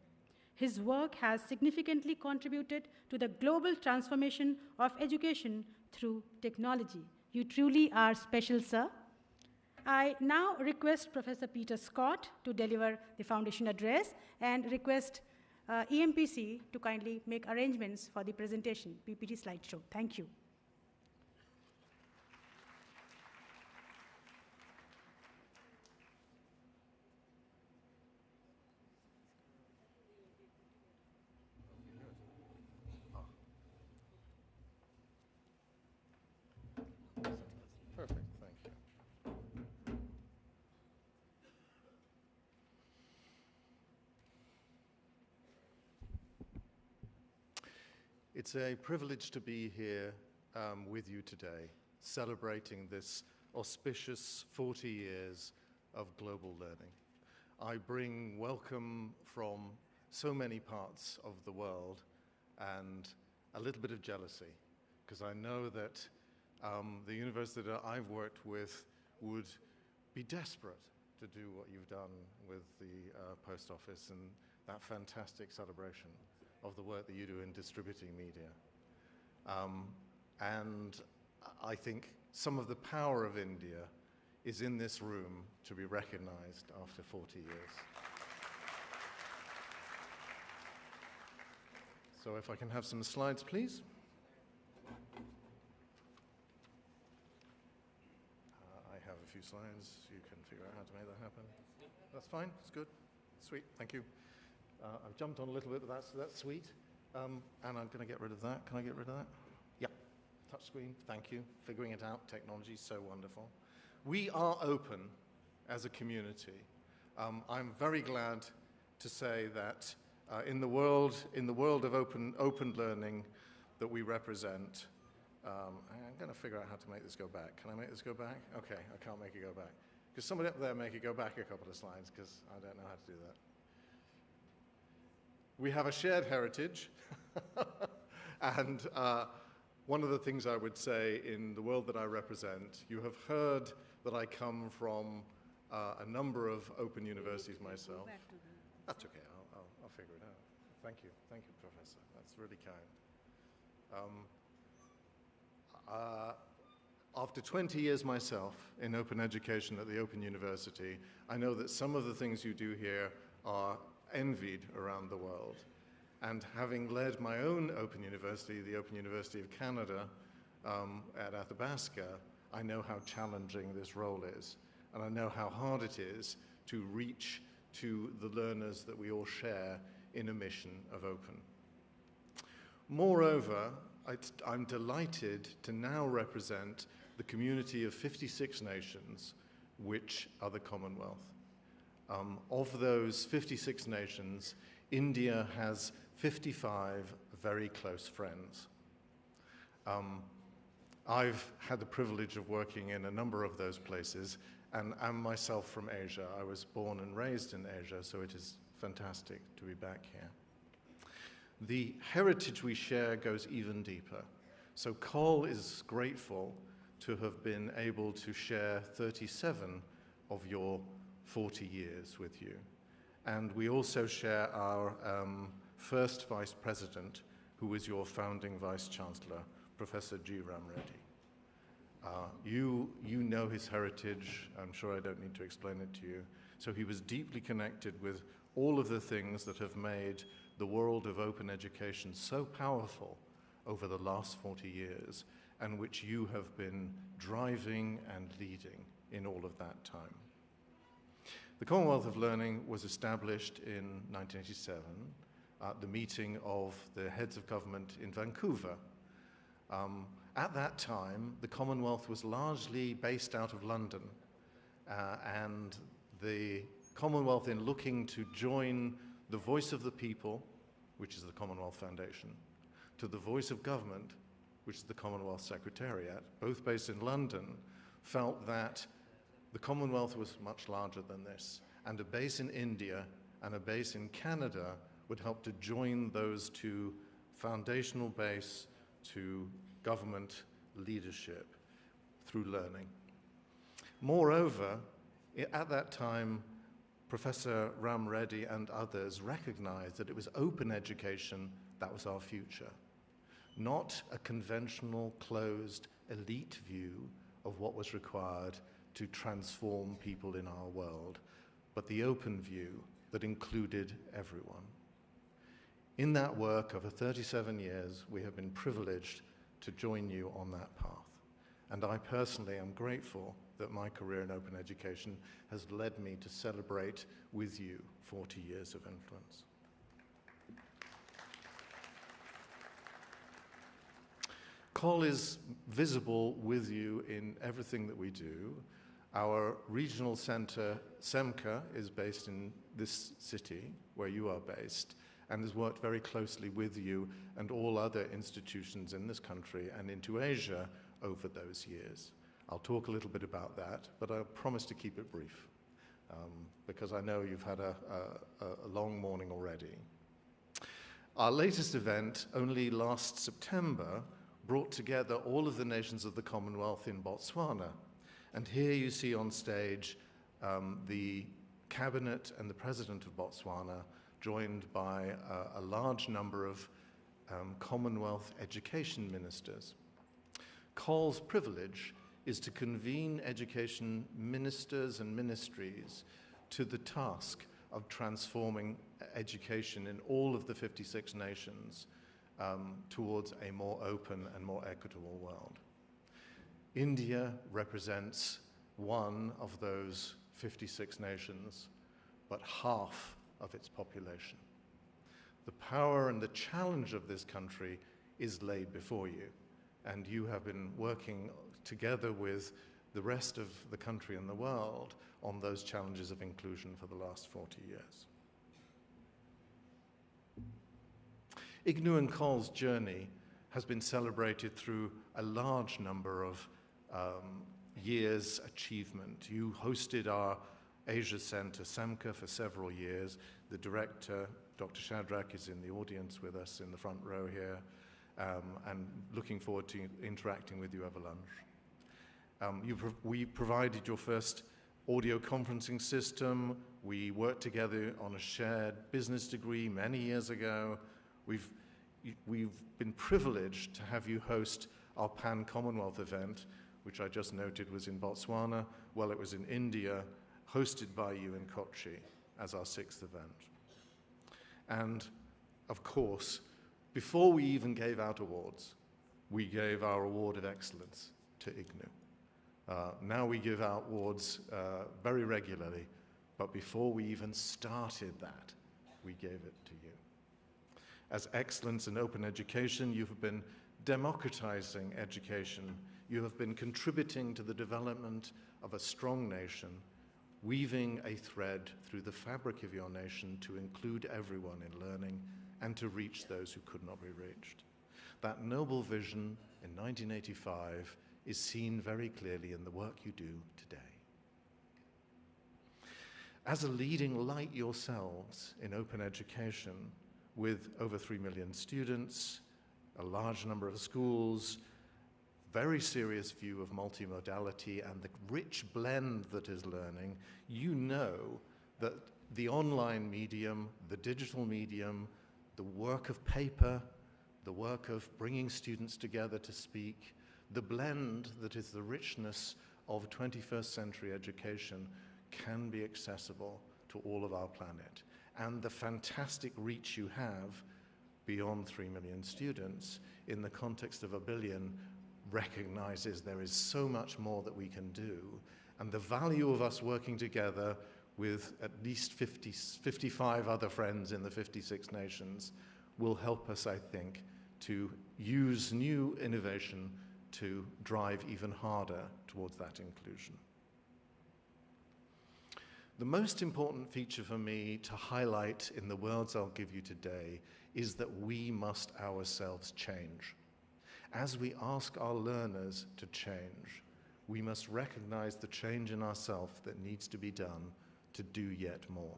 His work has significantly contributed to the global transformation of education through technology. You truly are special, sir. I now request Professor Peter Scott to deliver the foundation address and request EMPC to kindly make arrangements for the presentation, PPT slideshow. Thank you. It's a privilege to be here with you today, celebrating this auspicious 40 years of global learning. I bring welcome from so many parts of the world and a little bit of jealousy, because I know that the university that I've worked with would be desperate to do what you've done with the post office and that fantastic celebration of the work that you do in distributing media. And I think some of the power of India is in this room to be recognized after 40 years. So if I can have some slides, please. I have a few slides. You can figure out how to make that happen. That's fine. It's good. Sweet. Thank you. I've jumped on a little bit, but that's sweet. And I'm going to get rid of that. Can I get rid of that? Yeah. Touch screen. Thank you. Figuring it out. Technology is so wonderful. We are open as a community. I'm very glad to say that in the world of open learning that we represent, I'm going to figure out how to make this go back. Can I make this go back? Okay, I can't make it go back. Because somebody up there make it go back a couple of slides, because I don't know how to do that. We have a shared heritage, and one of the things I would say in the world that I represent, you have heard that I come from a number of open universities myself. That's okay, I'll figure it out. Thank you, Professor. That's really kind. After 20 years myself in open education at the Open University, I know that some of the things you do here are envied around the world. And having led my own Open University, the Open University of Canada at Athabasca, I know how challenging this role is. And I know how hard it is to reach to the learners that we all share in a mission of open. Moreover, I'm delighted to now represent the community of 56 nations, which are the Commonwealth. Of those 56 nations, India has 55 very close friends. I've had the privilege of working in a number of those places, and I'm myself from Asia. I was born and raised in Asia, so it is fantastic to be back here. The heritage we share goes even deeper. So Col is grateful to have been able to share 37 of your 40 years with you. And we also share our first Vice President, who was your founding Vice Chancellor, Professor G. Ram Reddy. You know his heritage. I'm sure I don't need to explain it to you. So he was deeply connected with all of the things that have made the world of open education so powerful over the last 40 years, and which you have been driving and leading in all of that time. The Commonwealth of Learning was established in 1987 at the meeting of the heads of government in Vancouver. At that time, the Commonwealth was largely based out of London, and the Commonwealth, in looking to join the voice of the people, which is the Commonwealth Foundation, to the voice of government, which is the Commonwealth Secretariat, both based in London, felt that the Commonwealth was much larger than this, and a base in India and a base in Canada would help to join those two foundational base to government leadership through learning. Moreover, at that time, Professor Ram Reddy and others recognized that it was open education that was our future, not a conventional, closed, elite view of what was required to transform people in our world, but the open view that included everyone. In that work over 37 years, we have been privileged to join you on that path. And I personally am grateful that my career in open education has led me to celebrate with you 40 years of influence. Col is visible with you in everything that we do. Our regional center, SEMCA, is based in this city where you are based, and has worked very closely with you and all other institutions in this country and into Asia over those years. I'll talk a little bit about that, but I promise to keep it brief, because I know you've had a long morning already. Our latest event, only last September, brought together all of the nations of the Commonwealth in Botswana. And here you see on stage the cabinet and the president of Botswana, joined by a large number of Commonwealth education ministers. COL's privilege is to convene education ministers and ministries to the task of transforming education in all of the 56 nations towards a more open and more equitable world. India represents one of those 56 nations, but half of its population. The power and the challenge of this country is laid before you, and you have been working together with the rest of the country and the world on those challenges of inclusion for the last 40 years. IGNOU and COL's journey has been celebrated through a large number of years' achievement. You hosted our Asia Center, SAMCA, for several years. The director, Dr. Shadrach, is in the audience with us in the front row here, and looking forward to interacting with you over lunch. We provided your first audio conferencing system. We worked together on a shared business degree many years ago. We've been privileged to have you host our Pan-Commonwealth event, which I just noted was in Botswana. Well, it was in India, hosted by you in Kochi as our 6th event. And of course, before we even gave out awards, we gave our Award of Excellence to IGNOU. Now we give out awards very regularly, but before we even started that, we gave it to you. As excellence in open education, you have been democratizing education. You have been contributing to the development of a strong nation, weaving a thread through the fabric of your nation to include everyone in learning and to reach those who could not be reached. That noble vision in 1985 is seen very clearly in the work you do today. As a leading light yourselves in open education, with over 3 million students, a large number of schools, very serious view of multimodality and the rich blend that is learning, you know that the online medium, the digital medium, the work of paper, the work of bringing students together to speak, the blend that is the richness of 21st century education can be accessible to all of our planet. And the fantastic reach you have beyond 3 million students in the context of 1 billion recognizes there is so much more that we can do, and the value of us working together with at least 55 other friends in the 56 nations will help us, I think, to use new innovation to drive even harder towards that inclusion. The most important feature for me to highlight in the words I'll give you today is that we must ourselves change. As we ask our learners to change, we must recognize the change in ourselves that needs to be done to do yet more.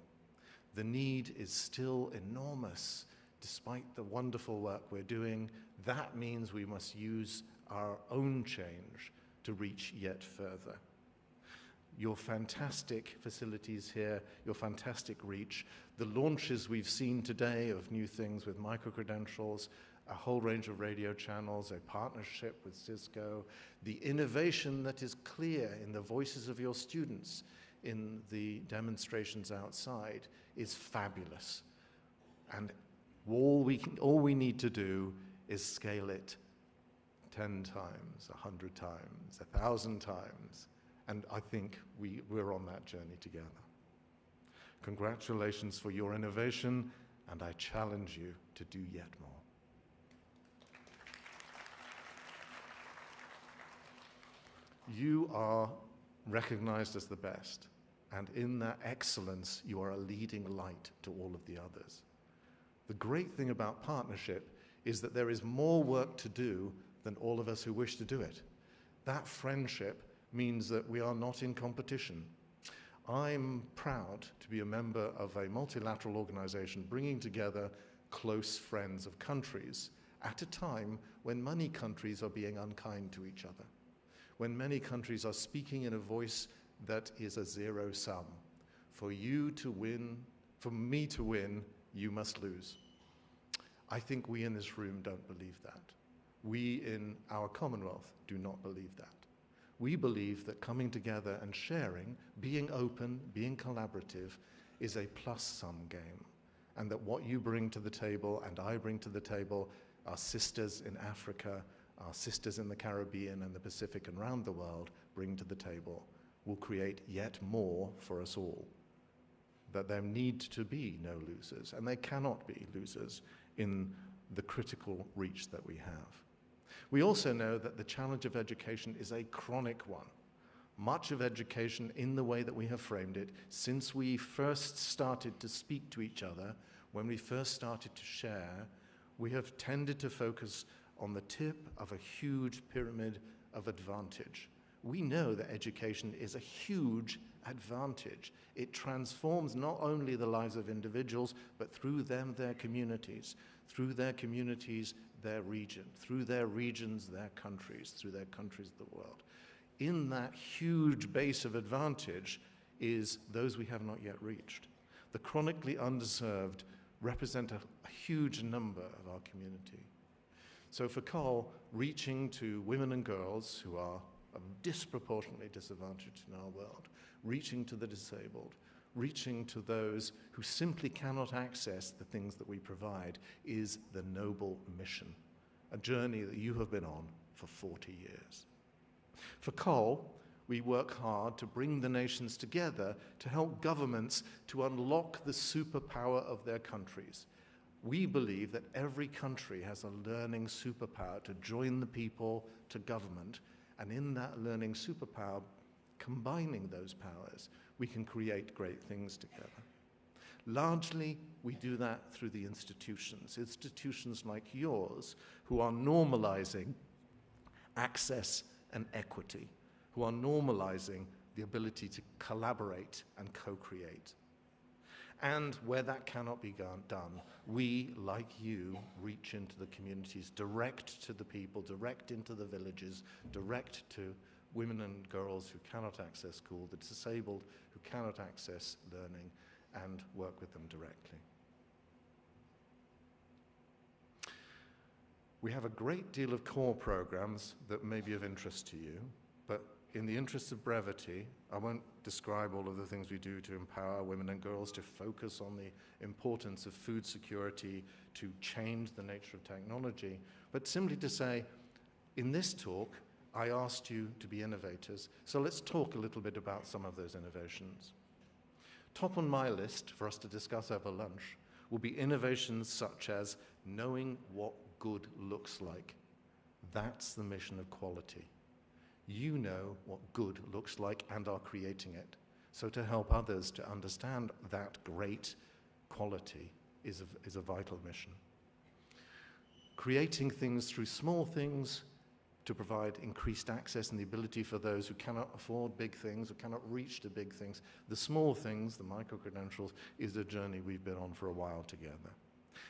The need is still enormous, despite the wonderful work we're doing. That means we must use our own change to reach yet further. Your fantastic facilities here, your fantastic reach, the launches we've seen today of new things with micro-credentials, a whole range of radio channels, a partnership with Cisco, the innovation that is clear in the voices of your students in the demonstrations outside is fabulous. And all we need to do is scale it 10 times, 100 times, 1,000 times. And I think we're on that journey together. Congratulations for your innovation, and I challenge you to do yet more. You are recognized as the best, and in that excellence, you are a leading light to all of the others. The great thing about partnership is that there is more work to do than all of us who wish to do it. That friendship means that we are not in competition. I'm proud to be a member of a multilateral organization bringing together close friends of countries at a time when many countries are being unkind to each other, when many countries are speaking in a voice that is a zero sum. For you to win, for me to win, you must lose. I think we in this room don't believe that. We in our Commonwealth do not believe that. We believe that coming together and sharing, being open, being collaborative, is a plus-sum game, and that what you bring to the table and I bring to the table, our sisters in Africa, our sisters in the Caribbean and the Pacific and around the world bring to the table, will create yet more for us all. That there need to be no losers, and there cannot be losers in the critical reach that we have. We also know that the challenge of education is a chronic one. Much of education, in the way that we have framed it, since we first started to speak to each other, when we first started to share, we have tended to focus on the tip of a huge pyramid of advantage. We know that education is a huge advantage. It transforms not only the lives of individuals, but through them, their communities, their region, through their regions, their countries, through their countries of the world. In that huge base of advantage is those we have not yet reached. The chronically underserved represent a huge number of our community. So for COL, reaching to women and girls who are disproportionately disadvantaged in our world, reaching to the disabled, reaching to those who simply cannot access the things that we provide is the noble mission, a journey that you have been on for 40 years. For COL, we work hard to bring the nations together to help governments to unlock the superpower of their countries. We believe that every country has a learning superpower to join the people to government, and in that learning superpower, combining those powers, we can create great things together. Largely, we do that through the institutions like yours, who are normalizing access and equity, who are normalizing the ability to collaborate and co-create. And where that cannot be done, we, like you, reach into the communities, direct to the people, direct into the villages, direct to women and girls who cannot access school, the disabled who cannot access learning, and work with them directly. We have a great deal of core programs that may be of interest to you, but in the interest of brevity, I won't describe all of the things we do to empower women and girls to focus on the importance of food security, to change the nature of technology, but simply to say, in this talk, I asked you to be innovators, so let's talk a little bit about some of those innovations. Top on my list for us to discuss over lunch will be innovations such as knowing what good looks like. That's the mission of quality. You know what good looks like and are creating it. So to help others to understand that great quality is a vital mission. Creating things through small things to provide increased access and the ability for those who cannot afford big things, or cannot reach to big things. The small things, the micro-credentials, is a journey we've been on for a while together.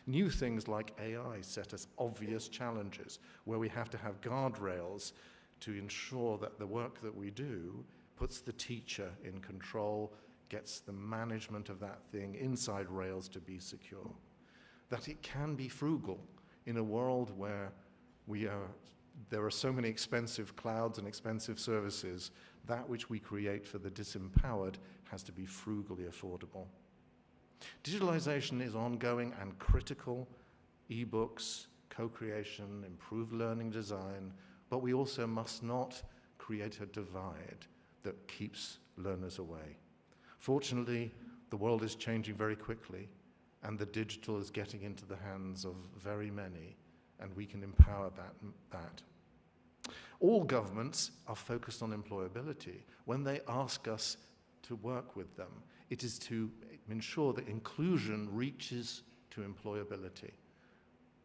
New things like AI set us obvious challenges where we have to have guardrails to ensure that the work that we do puts the teacher in control, gets the management of that thing inside rails to be secure. That it can be frugal in a world where there are so many expensive clouds and expensive services. That which we create for the disempowered has to be frugally affordable. Digitalization is ongoing and critical. E-books, co-creation, improved learning design, but we also must not create a divide that keeps learners away. Fortunately, the world is changing very quickly, and the digital is getting into the hands of very many, and we can empower that. All governments are focused on employability. When they ask us to work with them, it is to ensure that inclusion reaches to employability.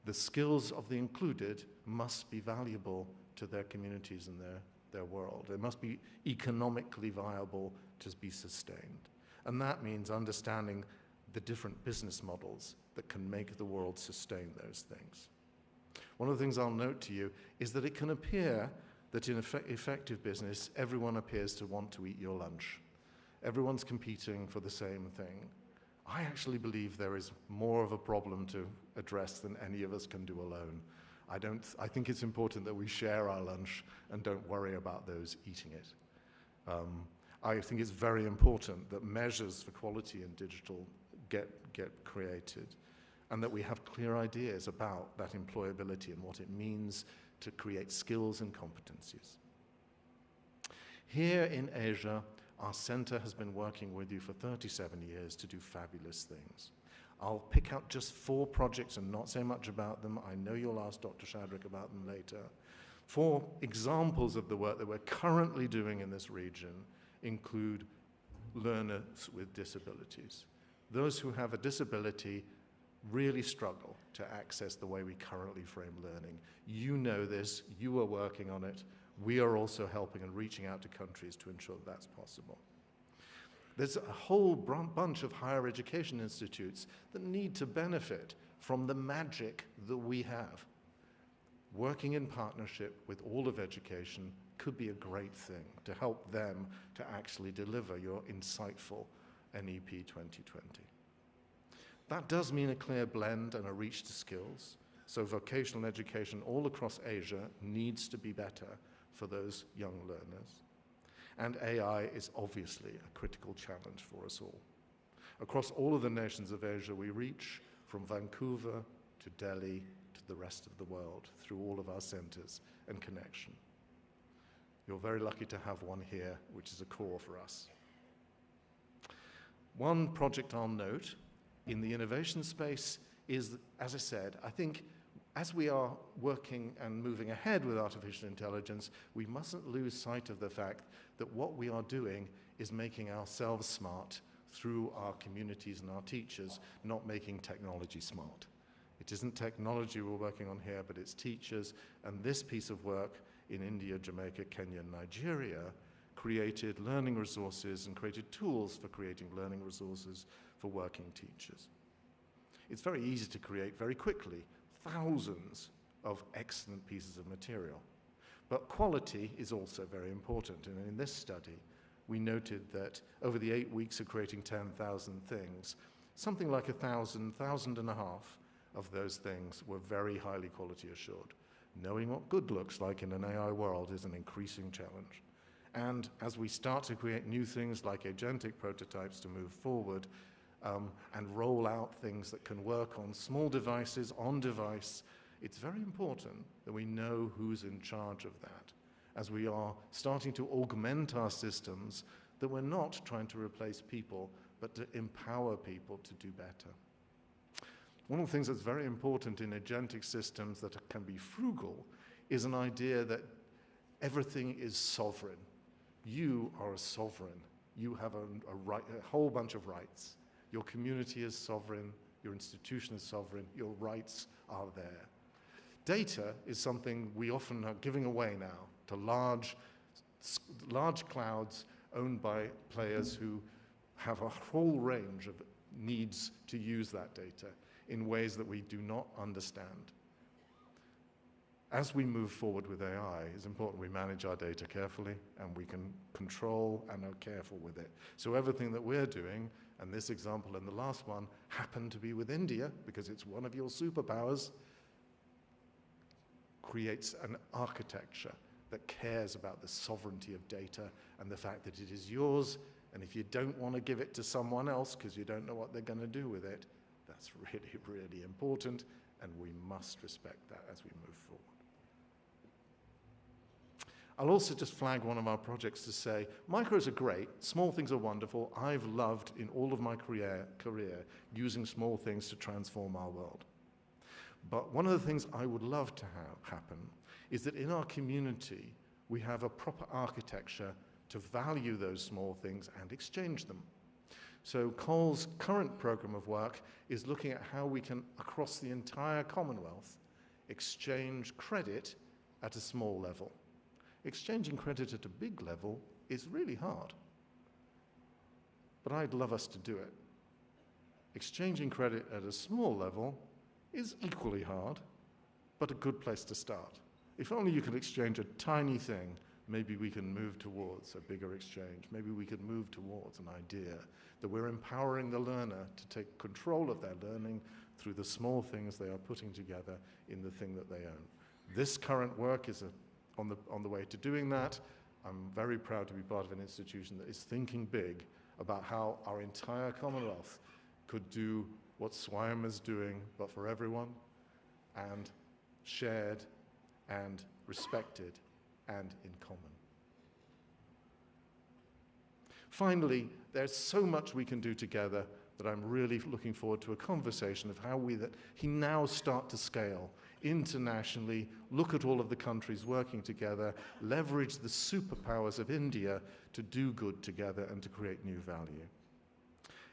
The skills of the included must be valuable to their communities and their world. They must be economically viable to be sustained. And that means understanding the different business models that can make the world sustain those things. One of the things I'll note to you is that it can appear that in effective business, everyone appears to want to eat your lunch. Everyone's competing for the same thing. I actually believe there is more of a problem to address than any of us can do alone. I think it's important that we share our lunch and don't worry about those eating it. I think it's very important that measures for quality in digital get created, and that we have clear ideas about that employability and what it means to create skills and competencies. Here in Asia, our center has been working with you for 37 years to do fabulous things. I'll pick out just 4 projects and not say much about them. I know you'll ask Dr. Shadrick about them later. 4 examples of the work that we're currently doing in this region include learners with disabilities. Those who have a disability really struggle to access the way we currently frame learning. You know this, you are working on it. We are also helping and reaching out to countries to ensure that that's possible. There's a whole bunch of higher education institutes that need to benefit from the magic that we have. Working in partnership with all of education could be a great thing to help them to actually deliver your insightful NEP 2020. That does mean a clear blend and a reach to skills. So vocational education all across Asia needs to be better for those young learners. And AI is obviously a critical challenge for us all. Across all of the nations of Asia we reach, from Vancouver to Delhi to the rest of the world, through all of our centers and connection. You're very lucky to have one here, which is a core for us. One project I'll note in the innovation space is, as I said, I think as we are working and moving ahead with artificial intelligence, we mustn't lose sight of the fact that what we are doing is making ourselves smart through our communities and our teachers, not making technology smart. It isn't technology we're working on here, but it's teachers, and this piece of work in India, Jamaica, Kenya, and Nigeria created learning resources and created tools for creating learning resources for working teachers. It's very easy to create very quickly thousands of excellent pieces of material. But quality is also very important, and in this study, we noted that over the 8 weeks of creating 10,000 things, something like 1,000, 1,500 of those things were very highly quality assured. Knowing what good looks like in an AI world is an increasing challenge. And as we start to create new things like agentic prototypes to move forward, and roll out things that can work on small devices, on device, it's very important that we know who's in charge of that, as we are starting to augment our systems, that we're not trying to replace people, but to empower people to do better. One of the things that's very important in agentic systems that can be frugal is an idea that everything is sovereign. You are a sovereign. You have a whole bunch of rights. Your community is sovereign, your institution is sovereign, your rights are there. Data is something we often are giving away now to large clouds owned by players who have a whole range of needs to use that data in ways that we do not understand. As we move forward with AI, it's important we manage our data carefully and we can control and are careful with it. So everything that we're doing, and this example and the last one happened to be with India because it's one of your superpowers, creates an architecture that cares about the sovereignty of data and the fact that it is yours, and if you don't want to give it to someone else because you don't know what they're going to do with it, that's really, really important, and we must respect that as we move forward. I'll also just flag one of our projects to say, micros are great, small things are wonderful. I've loved in all of my career using small things to transform our world. But one of the things I would love to have happen is that in our community, we have a proper architecture to value those small things and exchange them. So Cole's current program of work is looking at how we can, across the entire Commonwealth, exchange credit at a small level. Exchanging credit at a big level is really hard, but I'd love us to do it. Exchanging credit at a small level is equally hard, but a good place to start. If only you can exchange a tiny thing, maybe we can move towards a bigger exchange. Maybe we could move towards an idea that we're empowering the learner to take control of their learning through the small things they are putting together in the thing that they own. This current work is on the way to doing that. I'm very proud to be part of an institution that is thinking big about how our entire Commonwealth could do what SWIAM is doing, but for everyone, and shared and respected and in common. Finally, there's so much we can do together that I'm really looking forward to a conversation of how we now start to scale internationally, look at all of the countries working together, leverage the superpowers of India to do good together and to create new value.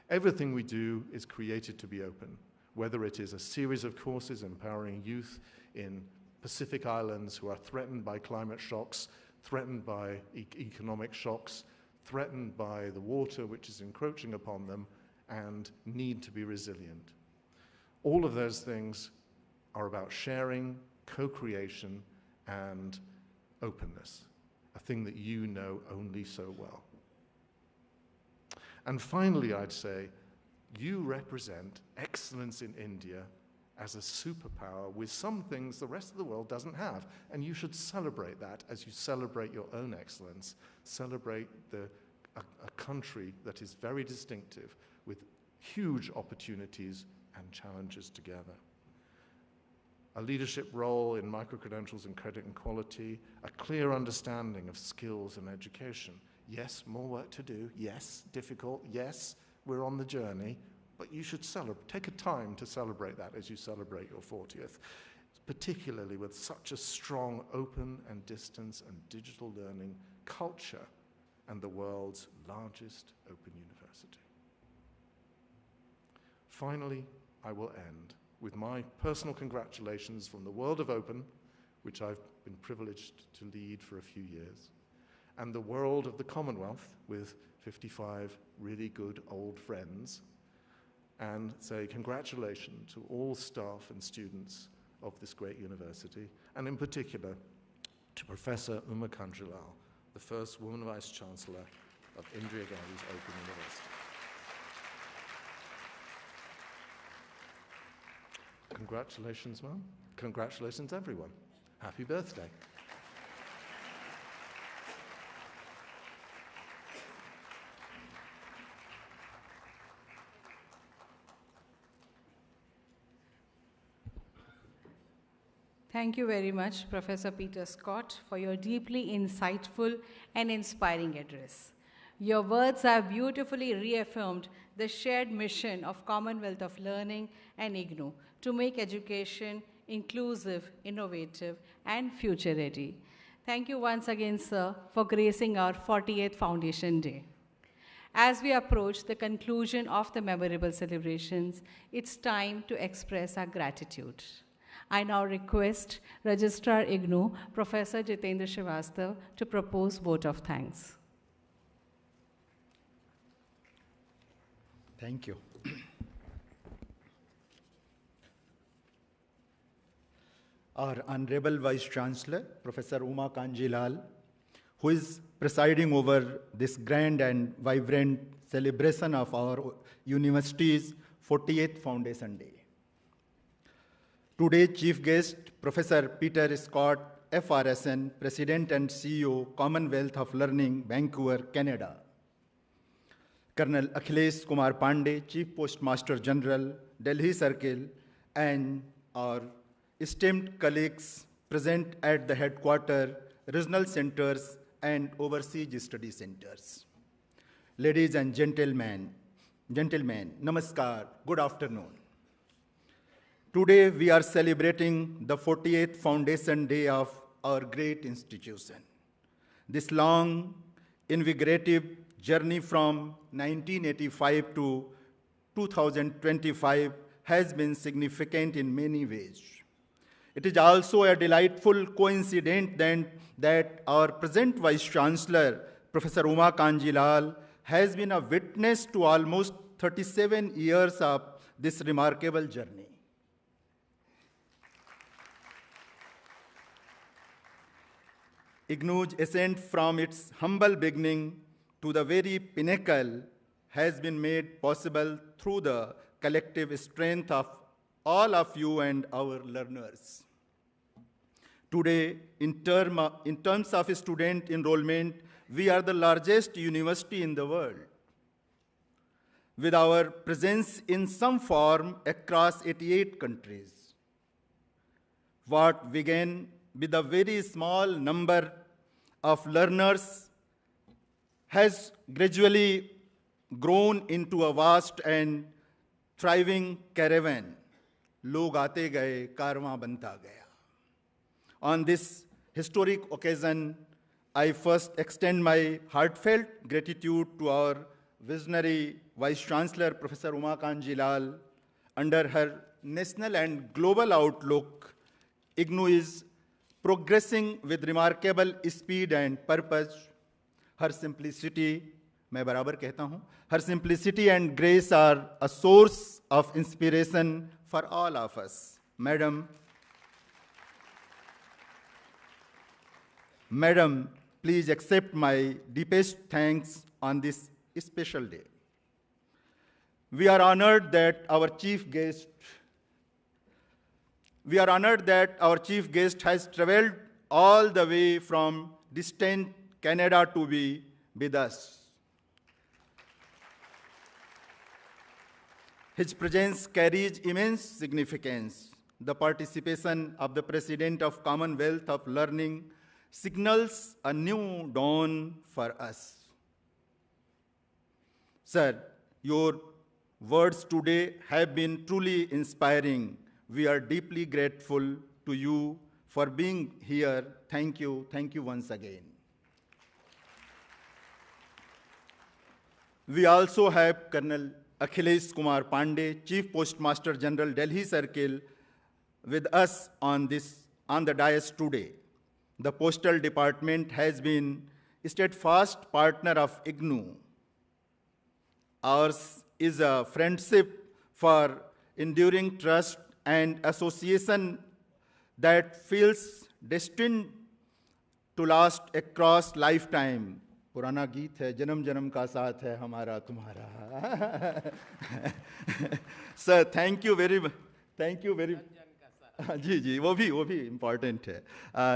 Everything we do is created to be open, whether it is a series of courses empowering youth in Pacific Islands who are threatened by climate shocks, threatened by economic shocks, threatened by the water which is encroaching upon them, and need to be resilient. All of those things are about sharing, co-creation, and openness, a thing that you know only so well. And finally, I'd say, you represent excellence in India as a superpower with some things the rest of the world doesn't have. And you should celebrate that as you celebrate your own excellence. Celebrate a country that is very distinctive with huge opportunities and challenges together. A leadership role in micro-credentials and credit and quality, a clear understanding of skills and education. Yes, more work to do. Yes, difficult. Yes, we're on the journey. But you should take a time to celebrate that as you celebrate your 40th, particularly with such a strong open and distance and digital learning culture and the world's largest open university. Finally, I will end with my personal congratulations from the world of open, which I've been privileged to lead for a few years, and the world of the Commonwealth with 55 really good old friends, and say congratulations to all staff and students of this great university, and in particular to Professor Uma Kanjilal, the first woman Vice-Chancellor of Indira Gandhi's Open University. Congratulations, Mum. Congratulations, everyone. Happy birthday. Thank you very much, Professor Peter Scott, for your deeply insightful and inspiring address. Your words have beautifully reaffirmed the shared mission of Commonwealth of Learning and IGNOU to make education inclusive, innovative, and future-ready. Thank you once again, sir, for gracing our 48th Foundation Day. As we approach the conclusion of the memorable celebrations, it's time to express our gratitude. I now request Registrar IGNOU, Professor Jitendra Srivastav, to propose vote of thanks. Thank you. Our Honorable Vice-Chancellor, Professor Uma Kanjilal, who is presiding over this grand and vibrant celebration of our university's 48th Foundation Day. Today's chief guest, Professor Peter Scott, FRSN, President and CEO, Commonwealth of Learning, Vancouver, Canada. Colonel Akhilesh Kumar Pandey, Chief Postmaster General, Delhi Circle, and our esteemed colleagues present at the headquarters, regional centers, and overseas study centers. Ladies and gentlemen, namaskar, good afternoon. Today we are celebrating the 48th Foundation Day of our great institution. This long, invigorative journey from 1985 to 2025 has been significant in many ways. It is also a delightful coincidence then that our present Vice Chancellor, Professor Uma Kanjilal, has been a witness to almost 37 years of this remarkable journey. IGNOU's ascent from its humble beginning to the very pinnacle has been made possible through the collective strength of all of you and our learners. Today, in terms of student enrollment, we are the largest university in the world, with our presence in some form across 88 countries. What began with a very small number of learners has gradually grown into a vast and thriving caravan. Log aate gaye, karwan banta gaya. On this historic occasion, I first extend my heartfelt gratitude to our visionary Vice Chancellor, Professor Uma Kanjilal. Under her national and global outlook, IGNOU is progressing with remarkable speed and purpose. Her simplicity, मैं बराबर कहता हूँ, her simplicity and grace are a source of inspiration for all of us. Madam, please accept my deepest thanks on this special day. We are honored that our chief guest has traveled all the way from distant Canada to be with us. His presence carries immense significance. The participation of the President of Commonwealth of Learning signals a new dawn for us. Sir, your words today have been truly inspiring. We are deeply grateful to you for being here. Thank you once again. We also have Colonel Akhilesh Kumar Pandey, Chief Postmaster General, Delhi Circle, with us on the dais today. The Postal Department has been a steadfast partner of IGNOU. Ours is a friendship for enduring trust and association that feels destined to last across lifetime. पुराना गीत है, जन्म जन्म का साथ है हमारा तुम्हारा. Sir, thank you very much. जी, वो भी important है.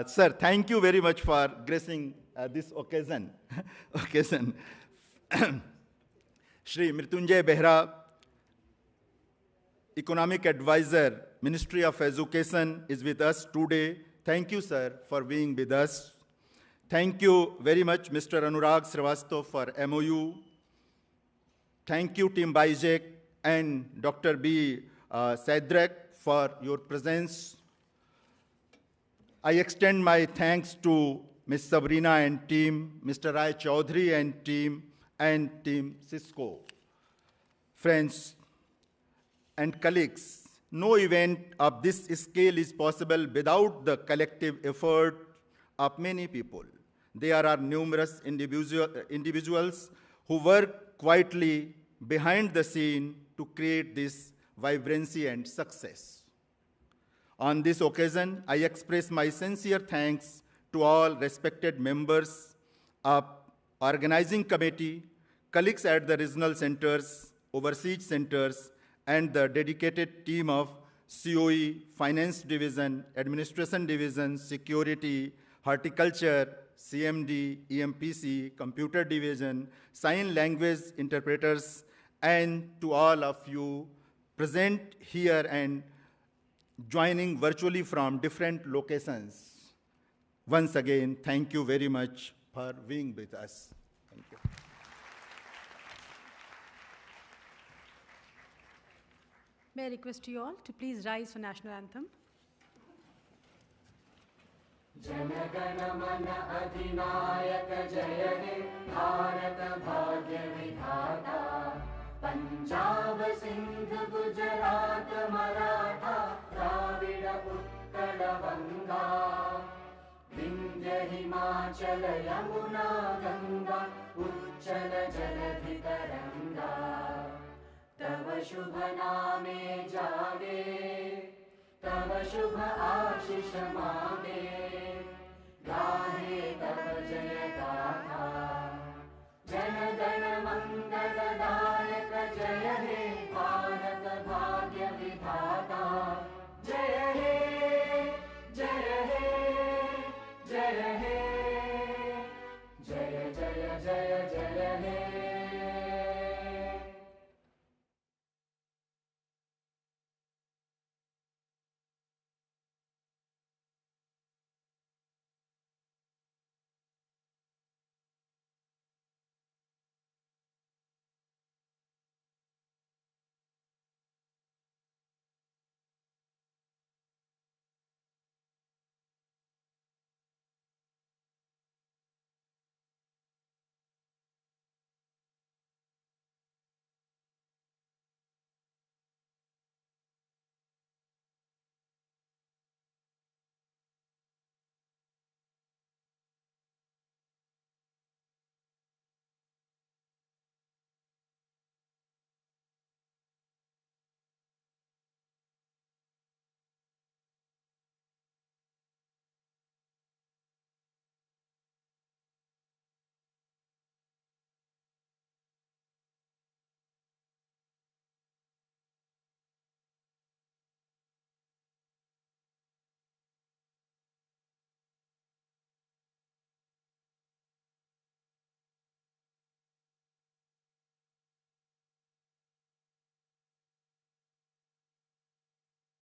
Sir, thank you very much for gracing this occasion. Shri Mrityunjay Behra, Economic Advisor, Ministry of Education, is with us today. Thank you, sir, for being with us. Thank you very much, Mr. Anurag Srivastava, for MOU. Thank you, Team Bijek and Dr. B. Sadrak for your presence. I extend my thanks to Ms. Sabrina and team, Mr. Rai Chaudhary and team Cisco. Friends and colleagues, no event of this scale is possible without the collective effort of many people. There are numerous individuals who work quietly behind the scene to create this vibrancy and success. On this occasion, I express my sincere thanks to all respected members of organizing committee, colleagues at the regional centers, overseas centers, and the dedicated team of COE, Finance Division, Administration Division, Security, Horticulture, CMD, EMPC, Computer Division, Sign Language Interpreters, and to all of you present here and joining virtually from different locations. Once again, thank you very much for being with us. Thank you. May I request you all to please rise for national anthem. जनगण मन अधिनायक जय हे भारत भाग्य विधाता पंजाब सिंध गुजरात मराठा द्राविड उत्कल बंगा विंध्य हिमाचल यमुना गंगा उच्चल जलधि तरंगा तव शुभ नामे जागे तव शुभ आशीष मांगे गाहे तव जय गाथा जन गण मंगल दायक जय हे भारत भाग्य विधाता जय हे जय हे जय हे जय जय जय जय